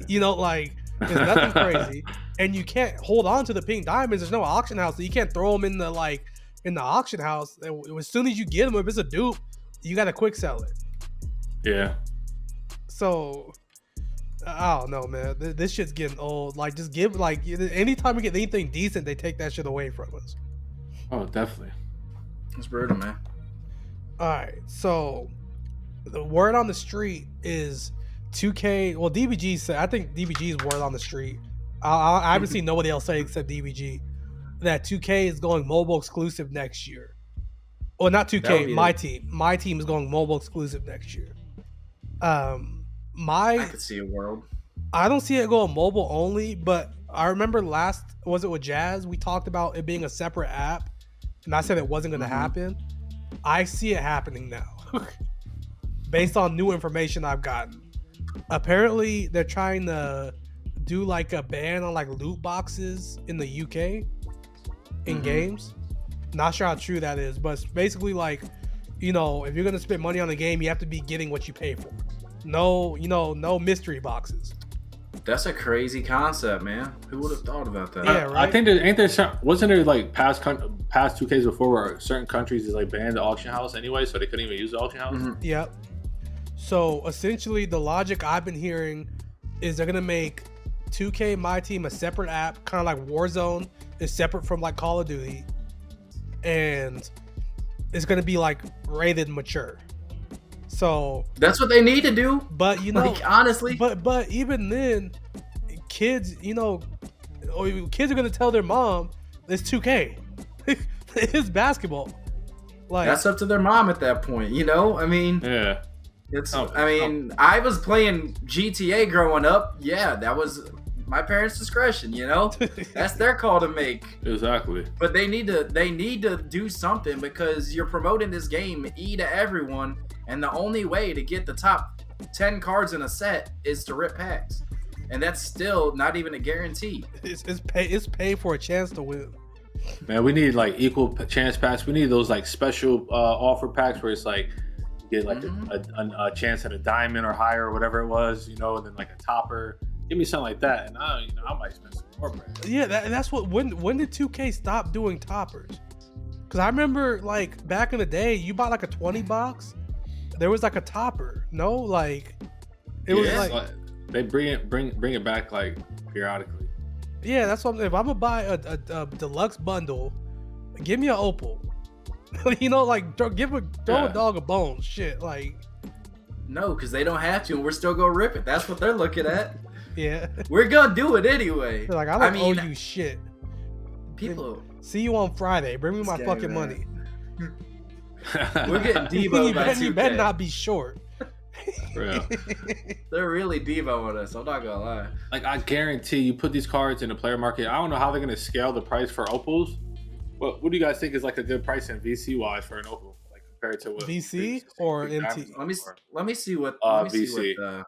Like, it's nothing crazy, and you can't hold on to the pink diamonds. There's no auction house, so you can't throw them in the auction house. As soon as you get them, if it's a dupe, you gotta quick sell it. Yeah. So I don't know, man. This shit's getting old. Like, just give anytime we get anything decent, they take that shit away from us. Oh, definitely. It's brutal, man. All right, so the word on the street is 2K. Well, DBG said. I think DBG's word on the street. I haven't seen nobody else say except DBG that 2K is going mobile exclusive next year. Well, not 2K. MyTeam is going mobile exclusive next year. I could see a world. I don't see it going mobile only, but I remember was it with Jazz? We talked about it being a separate app, and I said it wasn't going to happen. I see it happening now, based on new information I've gotten. Apparently, they're trying to do like a ban on like loot boxes in the UK in games. Not sure how true that is, but it's basically like, if you're gonna spend money on a game, you have to be getting what you pay for. No mystery boxes. That's a crazy concept, man. Who would have thought about that? Yeah, right. I think wasn't there like past 2Ks before where certain countries is like banned the auction house anyway, so they couldn't even use the auction house. Yep. So essentially, the logic I've been hearing is they're gonna make 2K MyTeam a separate app, kind of like Warzone is separate from like Call of Duty, and it's gonna be like rated mature. So that's what they need to do. But honestly, but even then, kids, kids are gonna tell their mom it's 2K, it's basketball. Like, that's up to their mom at that point. I mean, yeah. I was playing GTA growing up. Yeah, that was my parents' discretion. That's their call to make. Exactly. But they need to do something, because you're promoting this game to everyone, and the only way to get the top 10 cards in a set is to rip packs, and that's still not even a guarantee. It's pay for a chance to win. Man, we need like equal chance packs. We need those like special offer packs where it's like you get like a chance at a diamond or higher or whatever it was, and then like a topper. Give me something like that, and I might spend some more bread. Yeah, that's what. When did 2K stop doing toppers? Because I remember like back in the day, you bought like a 20 box, there was like a topper. No, like it was like they bring it back like periodically. Yeah, that's what. If I'm gonna buy a deluxe bundle, give me an opal. Like throw a dog a bone. Shit, like. No, because they don't have to, and we're still gonna rip it. That's what they're looking at. Yeah, we're gonna do it anyway. They're like, I don't owe you shit. People, see you on Friday. Bring me my fucking money. We're getting Devo by 2K. You better not be short. Real. They're really Devo on us. I'm not gonna lie. Like, I guarantee you put these cards in the player market. I don't know how they're gonna scale the price for opals. What do you guys think is like a good price in VC wise for an opal, like compared to what VC or MT? Let me see what VC.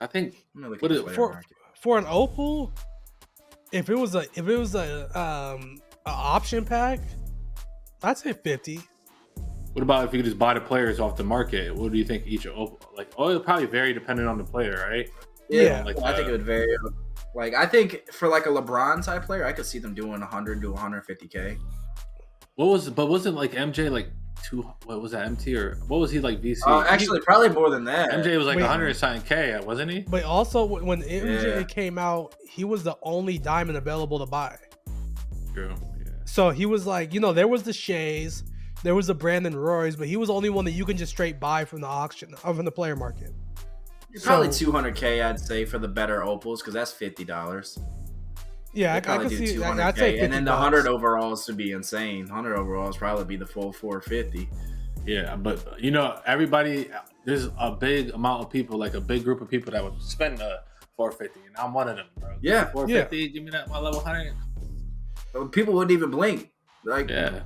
I think for an opal, if it was a option pack, I'd say 50. What about if you could just buy the players off the market? What do you think each it'll probably vary depending on the player, right? Yeah. Like, I think it would vary. Like, I think for like a LeBron type player, I could see them doing 100 to 150K. Wasn't like MJ like what was that, MT, or what was he like, VC? Actually, probably more than that. MJ was like 100 something K, wasn't he? But also when MJ came out, he was the only diamond available to buy. True. Yeah. So he was like, there was the Shays, there was the Brandon Roys, but he was the only one that you can just straight buy from the auction, from the player market. Probably 200K, I'd say, for the better opals, because that's $50. Yeah, I can see. 200K, I'd say $50. and then the 100 overalls would be insane. 100 overalls probably be the full 450. Yeah, but everybody, there's a big amount of people, like a big group of people that would spend 450, and I'm one of them, bro. Yeah, 450. Give me that my level 100. People wouldn't even blink. Like, yeah.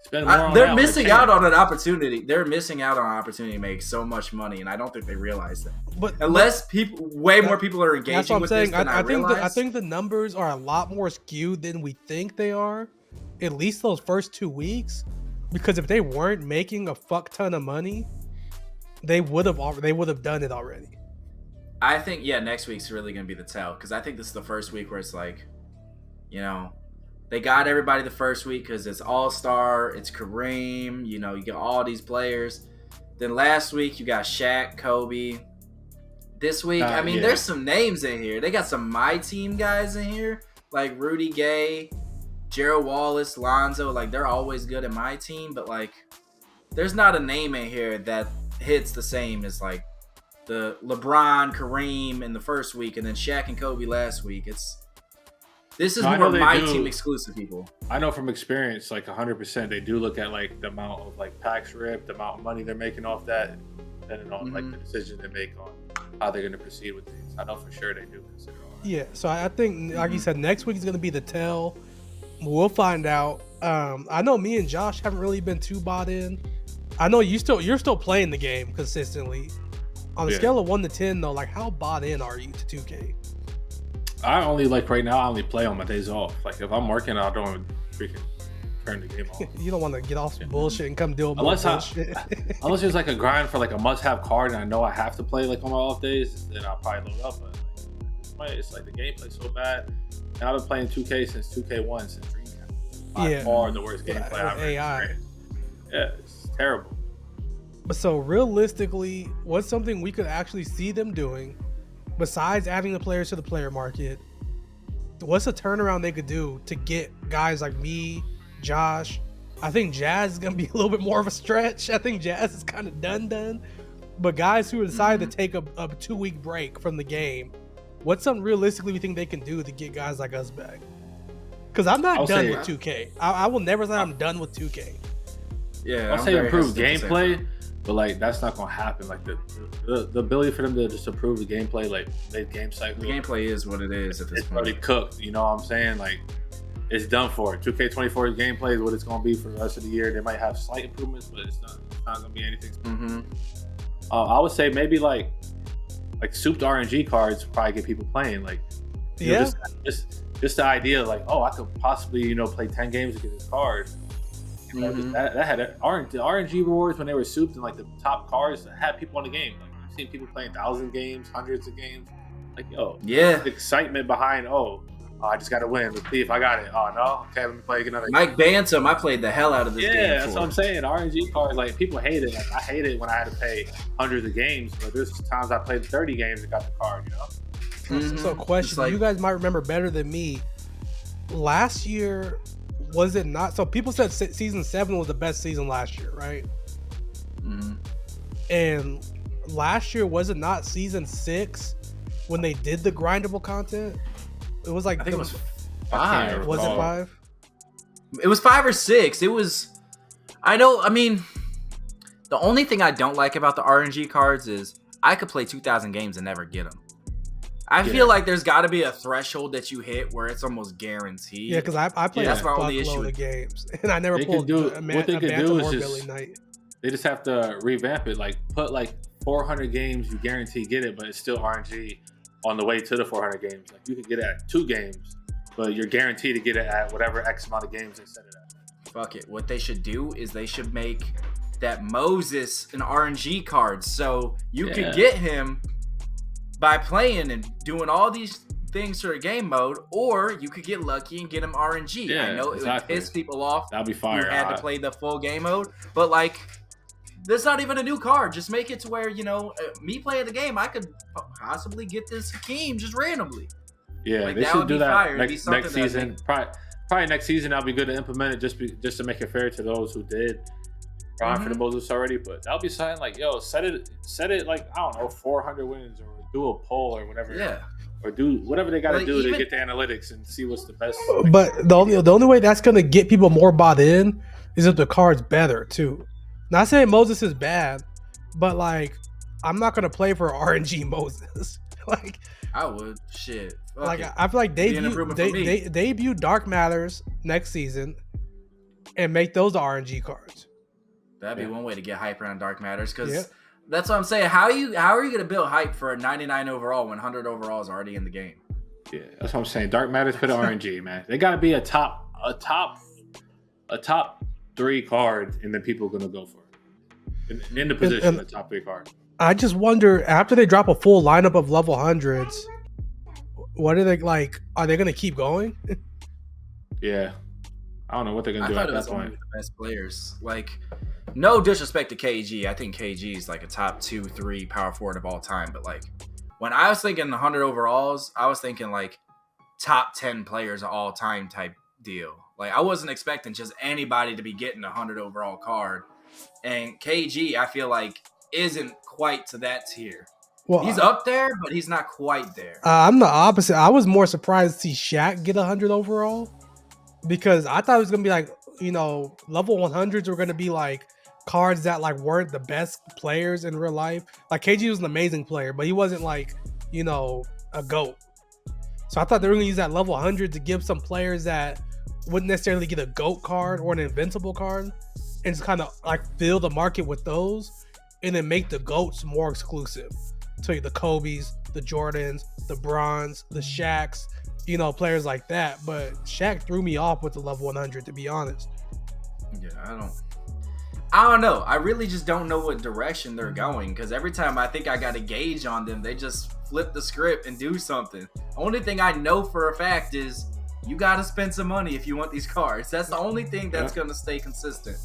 They're missing out on an opportunity. They're missing out on an opportunity to make so much money, and I don't think they realize that. But unless more people are engaging that's what I'm with saying. this than I think the numbers are a lot more skewed than we think they are. At least those first 2 weeks, because if they weren't making a fuck ton of money, they would have done it already. I think next week's really gonna be the tell, because I think this is the first week where it's like, they got everybody the first week because it's All-Star, it's Kareem, you get all these players. Then last week you got Shaq, Kobe. This week, there's some names in here. They got some MyTeam guys in here, like Rudy Gay, Gerald Wallace, Lonzo. Like, they're always good at MyTeam, but like, there's not a name in here that hits the same as like the LeBron, Kareem in the first week, and then Shaq and Kobe last week. This is more MyTeam exclusive people. I know from experience, like 100%, they do look at like the amount of like packs ripped, the amount of money they're making off that, depending on like the decision they make on how they're going to proceed with things. I know for sure they do consider all that. Yeah, so I think, like you said, next week is going to be the tell. We'll find out. I know me and Josh haven't really been too bought in. I know you're still playing the game consistently. On a scale of 1 to 10, though, like, how bought in are you to 2K? I only I only play on my days off. Like, if I'm working, I don't freaking turn the game off. You don't want to get off some bullshit and come deal with bullshit. Unless there's like a grind for like a must-have card, and I know I have to play like on my off days, then I'll probably load up. But it's like the gameplay's so bad. And I've been playing 2K since 2K1, since Dreamcast. By far the worst gameplay I've ever experienced. Yeah, it's terrible. But so realistically, what's something we could actually see them doing? Besides adding the players to the player market, what's a turnaround they could do to get guys like me, Josh? I think Jazz is going to be a little bit more of a stretch. I think Jazz is kind of done. But guys who decided to take a 2-week break from the game, what's something realistically we think they can do to get guys like us back? Because I'm not done with 2K. I will never say I'm done with 2K. Yeah, I'll say improve gameplay. But like, that's not gonna happen. Like the ability for them to just improve the gameplay, like mid game cycle. The gameplay is what it is at this point. It's already cooked. You know what I'm saying? Like, it's done for. 2K24's gameplay is what it's gonna be for the rest of the year. They might have slight improvements, but it's not gonna be anything. I would say maybe like souped RNG cards probably get people playing. Like, just the idea, like, oh, I could possibly play 10 games to get this card. That had the RNG rewards when they were souped and like the top cards that had people in the game. Like, you've seen people playing 1,000 games, hundreds of games. Like, the excitement behind, I just got to win. Let's see if I got it. Oh, no? Okay, let me play another Mike Bantam, I played the hell out of this game. Yeah, that's what I'm saying. RNG cards, like, people hate it. Like, I hate it when I had to pay hundreds of games, but there's times I played 30 games and got the card, So question, you guys might remember better than me. Last year, was it not? So people said season 7 was the best season last year, right? And last year, was it not season 6 when they did the grindable content? It was like, I think it was 5. Was it 5? It was 5 or 6. It was. The only thing I don't like about the RNG cards is I could play 2,000 games and never get them. I feel like there's got to be a threshold that you hit where it's almost guaranteed. Yeah, because I played a fuckload of games, and I never pulled a Bantam or Billy Knight. They just have to revamp it. Like, put like 400 games, you guarantee get it, but it's still RNG on the way to the 400 games. Like, you could get it at 2 games, but you're guaranteed to get it at whatever X amount of games they set it at. Fuck it. What they should do is they should make that Moses an RNG card, so you could get him by playing and doing all these things for a game mode, or you could get lucky and get him RNG. Yeah, I know it would piss people off. That'd be fire. Who had to play the full game mode, but like, that's not even a new card. Just make it to where, you know, me playing the game, I could possibly get this Hakeem just randomly. Yeah, like, they should do that next season. Probably next season, that'll be good to implement it just to make it fair to those who did grind for the Moses already. But that'll be something like, yo, set it like, I don't know, 400 wins, or do a poll or whatever. Yeah. Or do whatever they got to do to get the analytics and see what's the best. But the only way that's gonna get people more bought in is if the card's better too. Not saying Moses is bad, but like, I'm not gonna play for RNG Moses. Like, I would. Shit. Like, I feel like debut Dark Matters next season and make those the RNG cards. That'd be one way to get hype around Dark Matters, because that's what I'm saying. How are you gonna build hype for a 99 overall when 100 overall is already in the game? Yeah, that's what I'm saying. Dark Matters for the RNG, man. They gotta be a top 3 card, and then people are gonna go for it in the position. The top 3 card. I just wonder, after they drop a full lineup of level 100s, what are they like? Are they gonna keep going? Yeah, I don't know what they're gonna do at that point. The best players, like, no disrespect to KG, I think KG is like a top 2-3 power forward of all time. But like, when I was thinking 100 overalls, I was thinking like top 10 players of all time type deal. Like, I wasn't expecting just anybody to be getting a 100 overall card. And KG, I feel like, isn't quite to that tier. Well, he's up there, but he's not quite there. I'm the opposite. I was more surprised to see Shaq get 100 overall, because I thought it was gonna be like, you know, level 100s were gonna be like cards that like weren't the best players in real life. Like, KG was an amazing player, but he wasn't like, you know, a GOAT. So I thought they were gonna use that level 100 to give some players that wouldn't necessarily get a GOAT card or an invincible card, and just kind of like fill the market with those, and then make the GOATs more exclusive. To the Kobe's, the Jordans, the Bronze, the Shaqs, you know, players like that. But Shaq threw me off with the level 100, to be honest. Yeah, I don't know. I really just don't know what direction they're going, because every time I think I got a gauge on them, they just flip the script and do something. Only thing I know for a fact is you got to spend some money if you want these cards. That's the only thing that's going to stay consistent.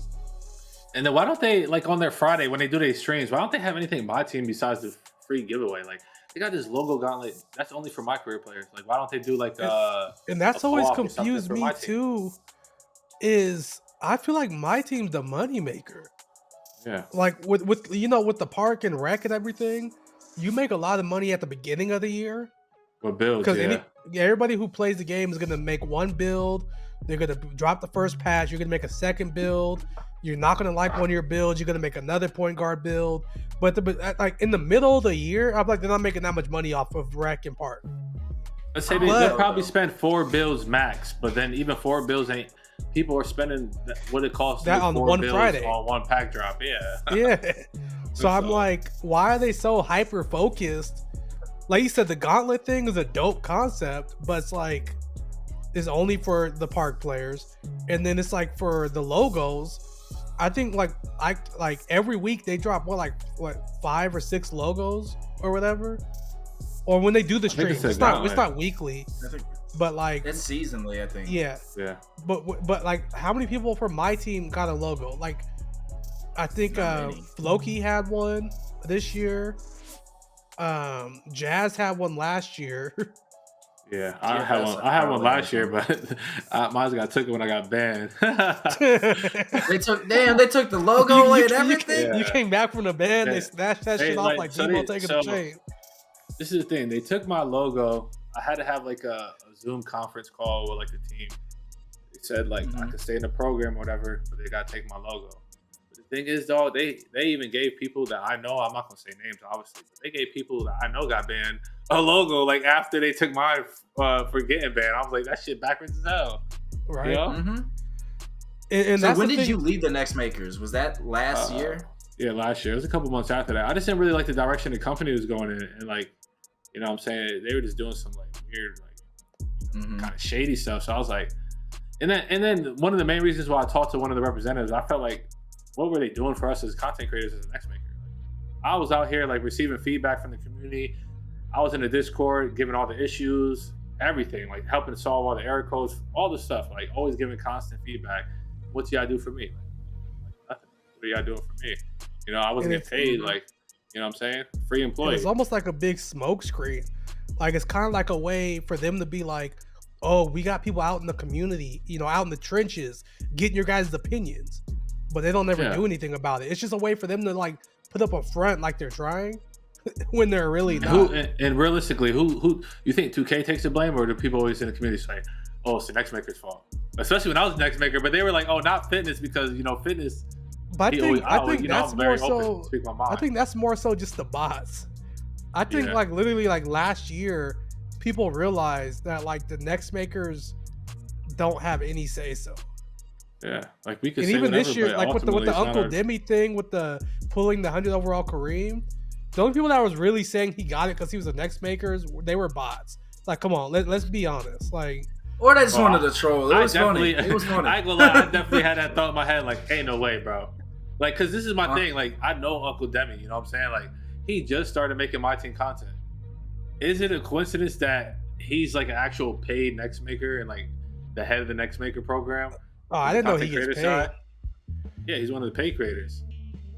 And then why don't they, like, on their Friday when they do their streams, why don't they have anything MyTeam besides the free giveaway? Like, they got this logo gauntlet that's only for my career players. Like, why don't they do like and that's always confused me too, is I feel like MyTeam's the money maker. Yeah, like with you know, with the park and rec and everything, you make a lot of money at the beginning of the year. What builds? Because everybody who plays the game is gonna make one build. They're gonna drop the first patch. You're gonna make a second build. You're not gonna like one of your builds. You're gonna make another point guard build. But like in the middle of the year, I'm like, they're not making that much money off of rec and park. Let's say they'll probably spend 4 builds max, but then even 4 builds ain't. People are spending what it costs that on one Friday on one pack drop. Yeah. Yeah. So I'm like, why are they so hyper focused? Like you said, the gauntlet thing is a dope concept, but it's like, it's only for the park players, and then it's like for the logos. I think like every week they drop what 5 or 6 logos or whatever, or when they do the stream, it's not weekly, but like it's seasonally, I think. Yeah. But like, how many people from my team got a logo? Like, I think Floki had one this year. Jazz had one last year. Yeah, I had one last year, but mine got took it when I got banned. they took the logo away and everything. You came back from the ban, they snatched that shit off like Debo taking the chain. This is the thing. They took my logo. I had to have like a Zoom conference call with like the team. They said like I could stay in the program or whatever, but they got to take my logo. But the thing is, dog, they even gave people that I know, I'm not gonna say names obviously, but they gave people that I know got banned a logo like after they took mine for getting banned. I was like, that shit backwards as hell. Right. You know? Mm-hmm. And so when did you leave the Next Makers? Was that last year? Yeah, last year. It was a couple months after that. I just didn't really like the direction the company was going in, and like, you know what I'm saying, they were just doing some like weird, like kind of shady stuff. So I was like, and then one of the main reasons why I talked to one of the representatives, I felt like what were they doing for us as content creators as a next maker? I was out here like receiving feedback from the community. I was in the Discord giving all the issues, everything, like helping solve all the error codes, all the stuff, like always giving constant feedback. What do y'all do for me? Like, nothing. What are y'all doing for me? You know, I wasn't getting paid, like, you know what I'm saying? Free employee. It's almost like a big smoke screen. Like, it's kind of like a way for them to be like, oh, we got people out in the community, you know, out in the trenches, getting your guys' opinions. But they don't ever do anything about it. It's just a way for them to like put up a front like they're trying when they're really not. And realistically, who you think 2K takes the blame, or do people always in the community say, oh, it's the next maker's fault? Especially when I was the next maker, but they were like, oh, not fitness, because you know fitness. But I think that's more so. I think that's more so just the bots. I think like literally like last year, people realized that like the next makers don't have any say so. Yeah, like we could. And say even this year, like with the Uncle our... Demi thing, with the pulling the 100 overall Kareem, the only people that was really saying he got it because he was the next makers, they were bots. Like, come on, let's be honest. Like, or they just wanted to troll. It was funny. It was funny. I ain't gonna lie, I definitely had that thought in my head. Like, ain't no way, bro. Like, cause this is my thing. Like, I know Uncle Demi. You know what I'm saying? Like, he just started making MyTeam content. Is it a coincidence that he's like an actual paid next maker and like the head of the next maker program? Oh, I didn't know he gets paid. Side? Yeah, he's one of the paid creators.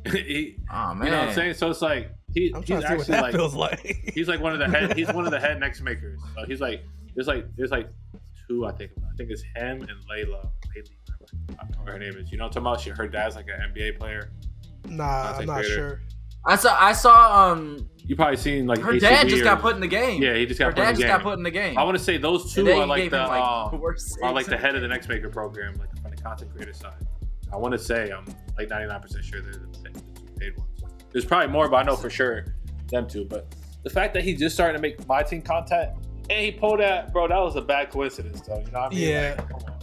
Oh man, you know what I'm saying? So it's like he's actually like feels like. He's like one of the head. He's one of the head next makers. So he's like there's like two I think it's him and Layla. I don't know what her name is. You know what I'm talking about? Her dad's like an NBA player. Nah, I'm not sure. I saw you probably seen like her dad just got put in the game. Yeah, he just got put in the game. I want to say those two are like the head of the next maker program, like from the content creator side. I want to say I'm like 99% sure they're the two paid ones. There's probably more, but I know for sure them two. But the fact that he just started to make MyTeam content and he pulled that, bro, that was a bad coincidence, though. You know what I mean? Yeah. Like, come on.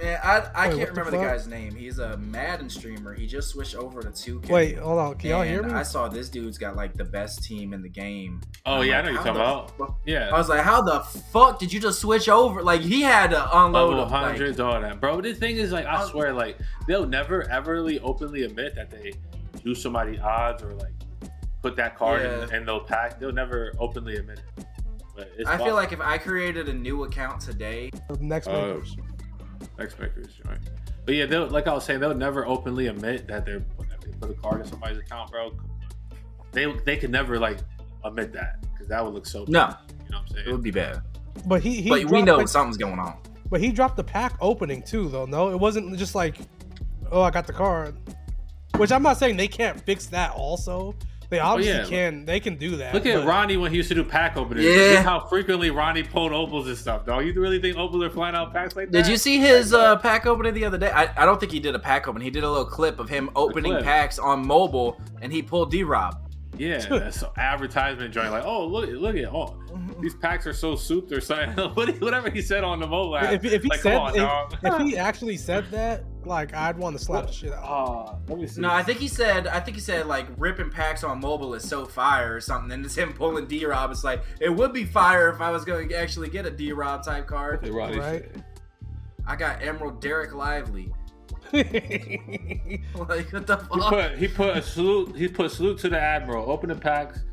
Man, I can't remember the guy's name. He's a Madden streamer. He just switched over to 2K. Wait, hold on. Can y'all hear me? I saw this dude's got like the best team in the game. Oh yeah, I know you're talking about. Yeah. I was like, how the fuck did you just switch over? Like he had to unload level hundreds, all that, bro. The thing is, like, I swear, like they'll never ever openly admit that they do somebody odds or like put that card in they'll pack. They'll never openly admit it. But I feel like if I created a new account today, next makers. Next makers, right? But yeah, like I was saying, they'll never openly admit that they put a card in somebody's account, bro. They could never like admit that because that would look so bad. No, you know what I'm saying? It would be bad. But but we know something's going on. But he dropped the pack opening too, though. No, it wasn't just like, oh, I got the card. Which I'm not saying they can't fix that. Also, they obviously can. They can do that. Look at Ronnie when he used to do pack openings. Yeah. Look how frequently Ronnie pulled opals and stuff, dog. You really think opals are flying out packs like that? Did you see his pack opening the other day? I don't think he did a pack open. He did a little clip of him opening packs on mobile, and he pulled D-Rob. Yeah, that's so advertisement joint. Like, oh, look at these packs are so souped or something. Whatever he said on the mobile app. If he like, said, if he actually said that, like, I'd want to slap the shit out. Let me see. No, I think he said like ripping packs on mobile is so fire or something. And it's him pulling D-Rob. It's like it would be fire if I was going to actually get a D-Rob type card. Right? I got Emerald Derek Lively. Like what the fuck? He put salute to the Admiral. Opening packs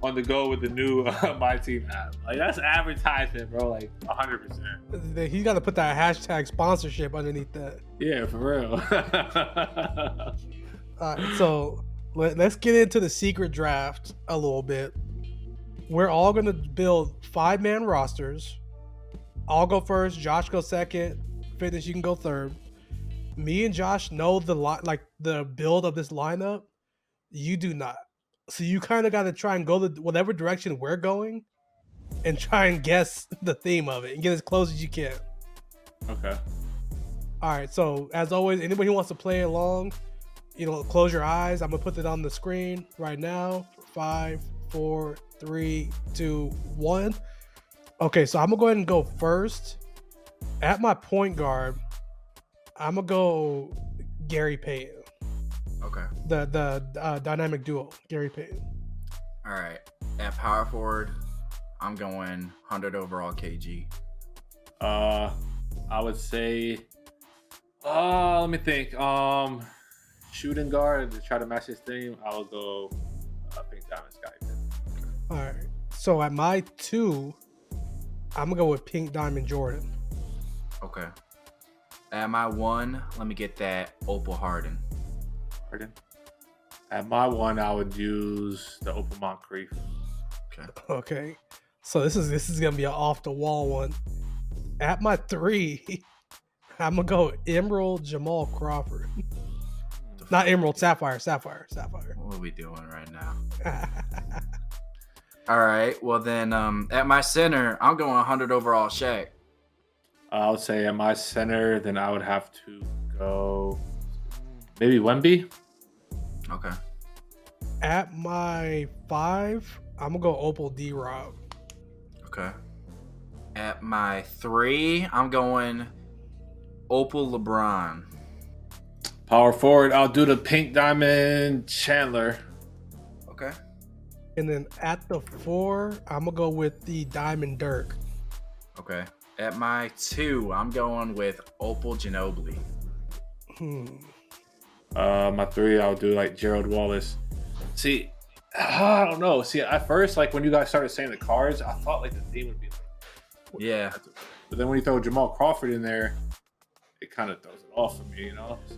on the go with the new MyTeam app. Like that's advertisement, bro. Like 100%. He's got to put that hashtag sponsorship underneath that. Yeah, for real. All right, so let's get into the secret draft a little bit. We're all gonna build 5-man rosters. I'll go first. Josh go second. Fitness, you can go third. Me and Josh know the build of this lineup. You do not. So you kind of got to try and go whatever direction we're going and try and guess the theme of it and get as close as you can. Okay. All right. So as always, anybody who wants to play along, close your eyes. I'm going to put it on the screen right now. 5, 4, 3, 2, 1. Okay. So I'm going to go ahead and go first. At my point guard, I'm gonna go Gary Payton. Okay. The dynamic duo, Gary Payton. All right. At power forward, I'm going 100 overall KG. I would say, let me think. shooting guard to try to match his theme, I would go Pink Diamond Scottie Pippen. All right. So at my 2, I'm gonna go with Pink Diamond Jordan. Okay. At my 1, let me get that Opal Harden. At my 1, I would use the Opal Moncrief. Okay. So this is gonna be an off the wall one. At my 3, I'm gonna go Emerald Jamal Crawford. Not Emerald, Sapphire. What are we doing right now? All right. Well then, at my center, I'm going 100 overall Shaq. I would say at my center, then I would have to go maybe Wemby. Okay. At my 5, I'm gonna go Opal D-Rob. Okay. At my 3, I'm going Opal LeBron. Power forward, I'll do the Pink Diamond Chandler. Okay. And then at the 4, I'm gonna go with the Diamond Dirk. Okay. At my 2, I'm going with Opal Ginobili. My 3, I'll do like Gerald Wallace. See, I don't know. See, at first, like when you guys started saying the cards, I thought like the theme would be like, yeah. But then when you throw Jamal Crawford in there, it kind of throws it off for me, you know. So.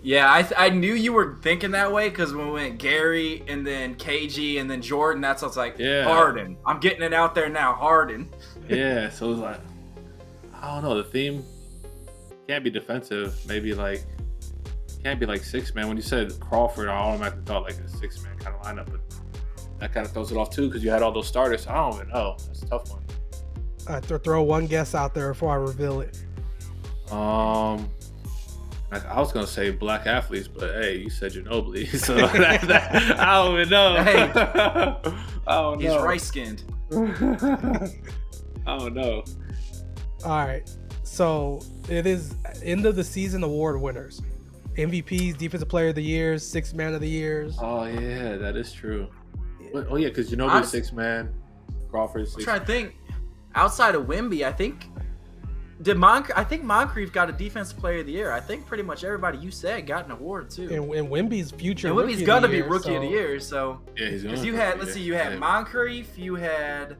Yeah, I knew you were thinking that way because when we went Gary and then KG and then Jordan, that's what I was like, Harden. I'm getting it out there now, Harden. Yeah, so it was like, I don't know. The theme can't be defensive. Maybe like can't be like 6-man. When you said Crawford, I automatically thought like a 6-man kind of lineup, but that kind of throws it off too because you had all those starters. I don't even know. That's a tough one. All right, throw one guess out there before I reveal it. I was gonna say black athletes, but hey, you said Ginobili, so that, I don't even know. Hey, I don't know. He's rice-skinned. I don't know. All right, so it is end of the season award winners. MVPs, Defensive Player of the Year, 6th Man of the Years. Oh yeah, that is true. Yeah. Oh yeah, because Ginobili's 6-man, Crawford's 6-man. I'm trying to think. Outside of Wemby, I think Moncrief got a Defensive Player of the Year. I think pretty much everybody you said got an award too. And Wemby's future. And Wemby's gonna be Rookie of the Year. So yeah, he's gonna. Because you had, let's see, you had Moncrief, you had.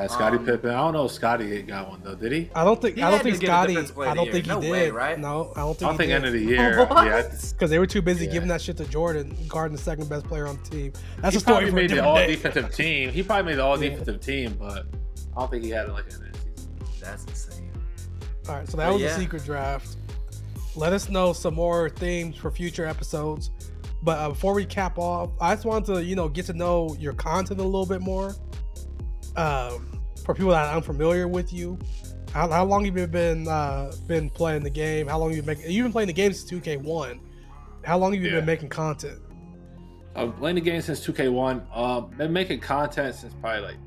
Scottie Pippen. I don't know if Scottie got one though. Did he? I don't think Scottie. I don't think he no did. Way, right? No, I don't think. End of the year. Because they were too busy giving that shit to Jordan, guarding the second best player on the team. That's he a story for made a the all day. defensive team. He probably made the all defensive team, but I don't think he had it like an season. That's insane. All right, so that was a secret draft. Let us know some more themes for future episodes. But before we cap off, I just wanted to, get to know your content a little bit more. For people that are unfamiliar with you, how long have you been playing the game? How long have you been making? You've been playing the game since 2K1. How long have you been making content? I've been playing the game since 2K1. Been making content since probably like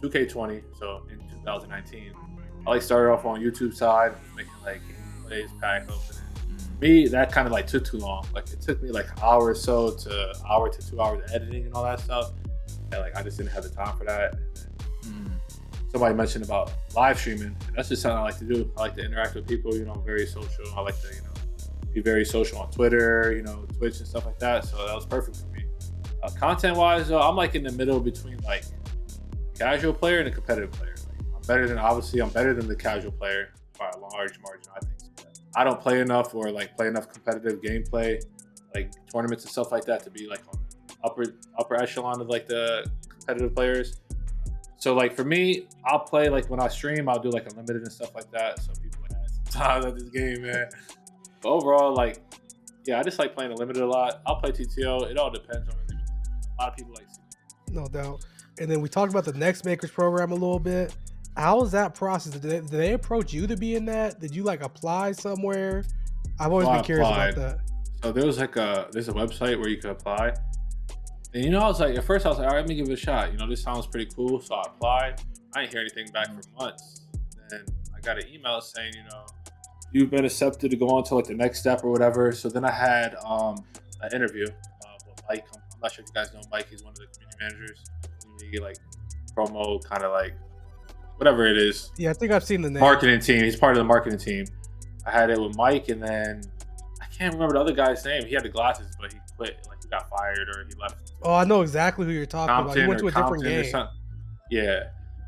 2K20, so in 2019. I started off on YouTube side, making like gameplays, pack opening. Me, that kind of like took too long. Like it took me like an hour or so to 2 hours of editing and all that stuff. And like I just didn't have the time for that. Somebody mentioned about live streaming, and that's just something I like to do. I like to interact with people. I'm very social. I like to, be very social on Twitter, Twitch and stuff like that. So that was perfect for me. Content-wise, though, I'm like in the middle between like casual player and a competitive player. Like, I'm better than the casual player by a large margin, I think. I don't play enough or like play enough competitive gameplay, like tournaments and stuff like that, to be like on the upper echelon of like the competitive players. So like for me, I'll play like when I stream, I'll do like unlimited and stuff like that. So people like time at this game, man. But overall, like, I just like playing unlimited a lot. I'll play TTO. It all depends on a lot of people like. No doubt. And then we talked about the Next Makers program a little bit. How was that process? Did they approach you to be in that? Did you like apply somewhere? I've always been curious about that. So there's a website where you could apply. And I was like, at first I was like, all right, let me give it a shot. This sounds pretty cool. So I applied. I didn't hear anything back for months. And then I got an email saying, you've been accepted to go on to like the next step or whatever. So then I had an interview with Mike. I'm not sure if you guys know Mike. He's one of the community managers. Community like promo, kind of like whatever it is. Yeah, I think I've seen the name. Marketing team. He's part of the marketing team. I had it with Mike, and then I can't remember the other guy's name. He had the glasses, but he quit. Like he got fired or he left. Oh, I know exactly who you're talking about. He went to a different game. Yeah.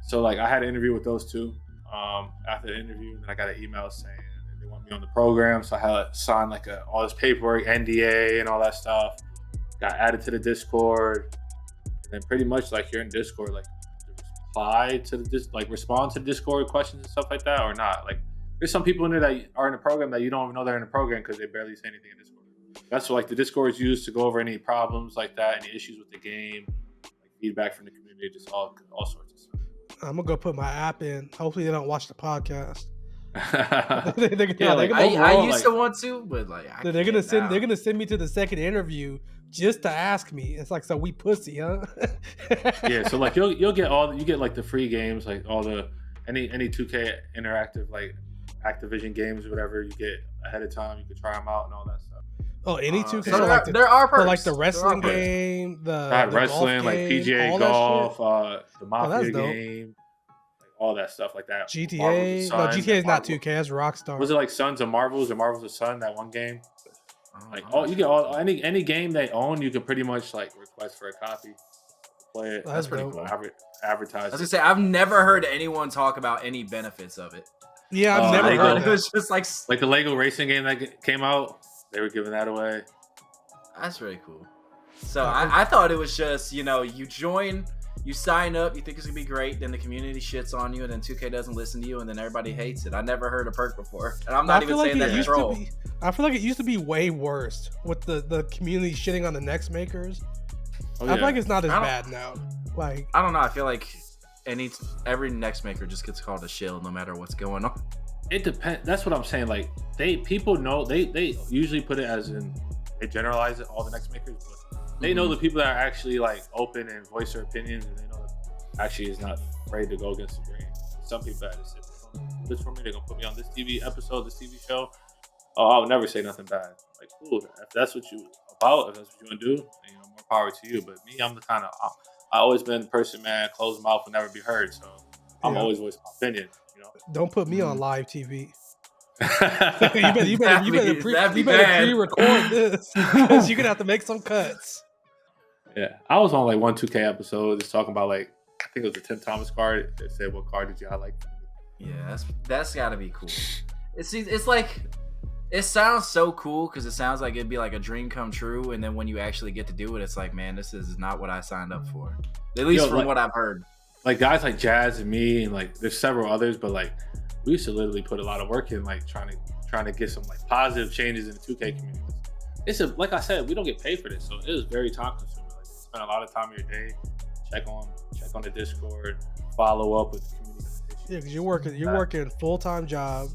So like I had an interview with those two. After the interview, and then I got an email saying they want me on the program. So I had to sign like all this paperwork, NDA, and all that stuff. Got added to the Discord, and then pretty much like you're in Discord, like reply to respond to the Discord questions and stuff like that, or not. Like there's some people in there that are in the program that you don't even know they're in the program because they barely say anything in Discord. That's what like the Discord is used to go over any problems like that, any issues with the game, like feedback from the community, just all sorts of stuff. I'm gonna go put my app in. Hopefully they don't watch the podcast. I used to want to, but like they're gonna send me to the second interview just to ask me. It's like, so we pussy, huh? Yeah, so like you'll get like the free games, like all the any 2K interactive like Activision games or whatever you get ahead of time. You can try them out and all that stuff. Oh, any 2K. So there are perks. So like the wrestling game, the wrestling, golf like game, PGA golf, the Mafia game, like all that stuff like that. GTA. No, GTA is not 2K. That's Rockstar. Was it like Sons of Marvels or Marvels of Sun? That one game. Like you get any game they own, you can pretty much like request for a copy, play it. That's pretty cool. Advertise. I was gonna say I've never heard anyone talk about any benefits of it. Yeah, I've never heard. It was just like the Lego racing game that came out. They were giving that away. That's really cool. So I thought it was just, you join, you sign up, you think it's going to be great, then the community shits on you, and then 2K doesn't listen to you, and then everybody hates it. I never heard a perk before. And I'm not even saying that to troll. I feel like it used to be way worse with the community shitting on the next makers. Oh, I feel like it's not as bad now. Like I don't know. I feel like every next maker just gets called a shill no matter what's going on. It depends. That's what I'm saying. Like people know they usually put it as in they generalize it all the next makers, but they know the people that are actually like open and voice their opinions, and they know that actually is not afraid to go against the grain. Some people that just say, "This for me, they're gonna put me on this TV episode, this TV show." Oh, I would never say nothing bad. Like, cool. If that's what you about, if that's what you want to do, then, more power to you. But me, I'm the kind of I always been the person, man. Closed mouth will never be heard. So I'm always voicing my opinion. Don't put me on live TV. you better pre-record this because you're gonna have to make some cuts. Yeah, I was on like one 2K episode just talking about like I think it was the Tim Thomas card. They said, "What card did you like?" Yeah, that's got to be cool. It's like it sounds so cool because it sounds like it'd be like a dream come true, and then when you actually get to do it, it's like, man, this is not what I signed up for. At least from what I've heard. Like guys like Jazz and me, and like there's several others, but like we used to literally put a lot of work in, like trying to get some like positive changes in the 2K community. Like I said, we don't get paid for this, so it is very time consuming. Like you spend a lot of time in your day, check on the Discord, follow up with the community. Yeah, because you're working a full-time job.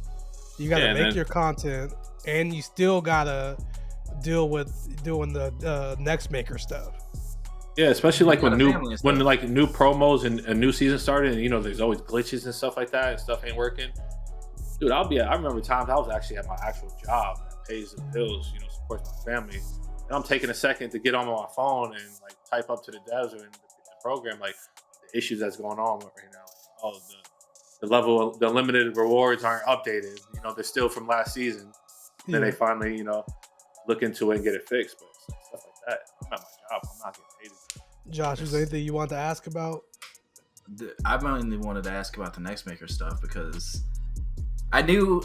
You gotta make your content, and you still gotta deal with doing the next maker stuff. Yeah, especially like when new promos and a new season started, and there's always glitches and stuff like that, and stuff ain't working. Dude, I remember times I was actually at my actual job that pays the bills, supports my family, and I'm taking a second to get on my phone and like type up to the devs or in the program like the issues that's going on right now. Like, the limited rewards aren't updated. They're still from last season. Then they finally, look into it and get it fixed. But stuff like that, I'm at my job. I'm not getting paid. Josh, is there anything you want to ask about? I mainly wanted to ask about the next maker stuff because I knew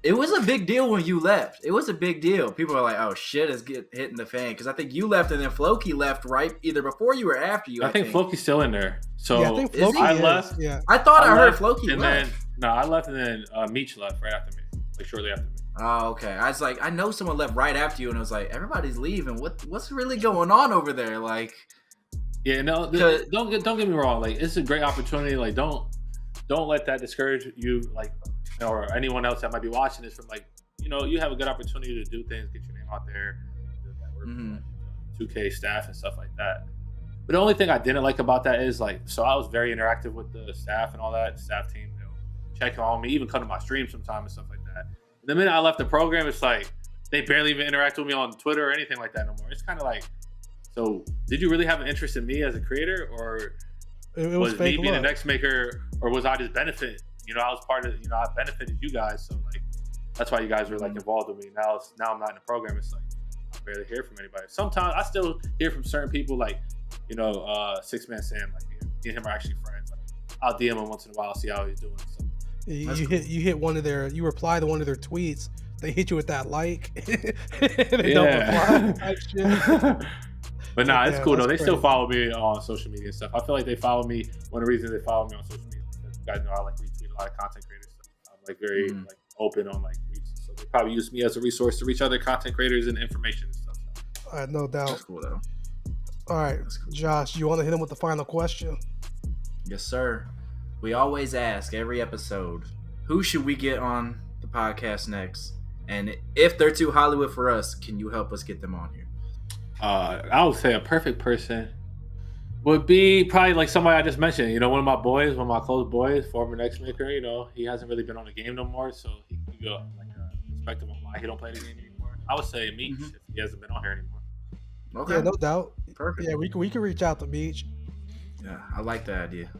it was a big deal when you left. It was a big deal. People are like, "Oh shit, is hitting the fan." Because I think you left and then Floki left right either before you or after you. I think Floki's still in there. So yeah, I think Floki left. Yeah, I thought I heard Floki and left. I left and then Meech left right after me, like shortly after me. Oh, okay. I was like, I know someone left right after you, and I was like, everybody's leaving. What's really going on over there? Like, yeah, no, don't get me wrong. Like, it's a great opportunity. Like, don't let that discourage you. Like, or anyone else that might be watching this from like, you have a good opportunity to do things, get your name out there, network, 2K staff and stuff like that. But the only thing I didn't like about that is like, so I was very interactive with the staff and all that staff team, check on me, even come to my stream sometime and stuff like that. And the minute I left the program, it's like they barely even interact with me on Twitter or anything like that no more. It's kind of like, so did you really have an interest in me as a creator, or it was me being the next maker, or was I just benefit? I was part of, I benefited you guys. So like, that's why you guys were like involved with me. Now I'm not in the program. It's like I barely hear from anybody. Sometimes I still hear from certain people, like 6 Man Sam. Like me and him are actually friends. Like, I'll DM him once in a while, see how he's doing. So, you hit one of their, you reply to one of their tweets. They hit you with that like. They don't reply type shit. But nah, it's cool though. They still follow me on social media and stuff. I feel like they follow me. One of the reasons they follow me on social media is because you guys know I like retweet a lot of content creators. So I'm like very like open on like reach. So they probably use me as a resource to reach other content creators and information and stuff. So. All right, no doubt. That's cool though. All right, cool. Josh, you want to hit him with the final question? Yes, sir. We always ask every episode, who should we get on the podcast next? And if they're too Hollywood for us, can you help us get them on here? I would say a perfect person would be probably like somebody I just mentioned. One of my boys, one of my close boys, former Next Maker. He hasn't really been on the game no more, so he can go like perspective on why he don't play the game anymore. I would say Meech if he hasn't been on here anymore. Okay, yeah, no doubt. Perfect. Yeah, we can reach out to Meech. Yeah, I like that idea.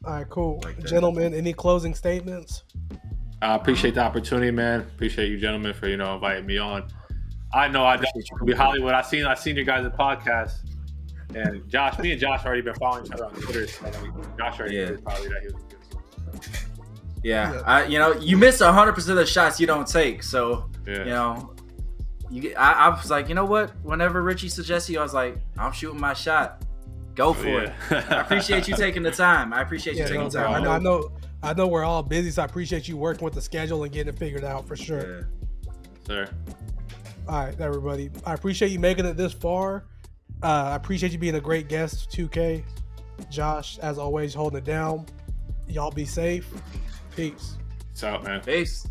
All right, cool. Like Gentlemen, any closing statements? I appreciate the opportunity, man. Appreciate you, gentlemen, for inviting me on. I know I definitely could be Hollywood. I seen your guys' podcast, and me and Josh already been following each other on Twitter. So Josh already knew probably that he was good. Yeah, you miss 100% of the shots you don't take. So I was like, you know what? Whenever Richie suggested you, I was like, I'm shooting my shot. Go for it. I appreciate you taking the time. I appreciate you taking the time. I know we're all busy, so I appreciate you working with the schedule and getting it figured out for sure. Yeah. Sir. All right, everybody. I appreciate you making it this far. I appreciate you being a great guest, 2K. Josh, as always, holding it down. Y'all be safe. Peace. What's up, man? Peace.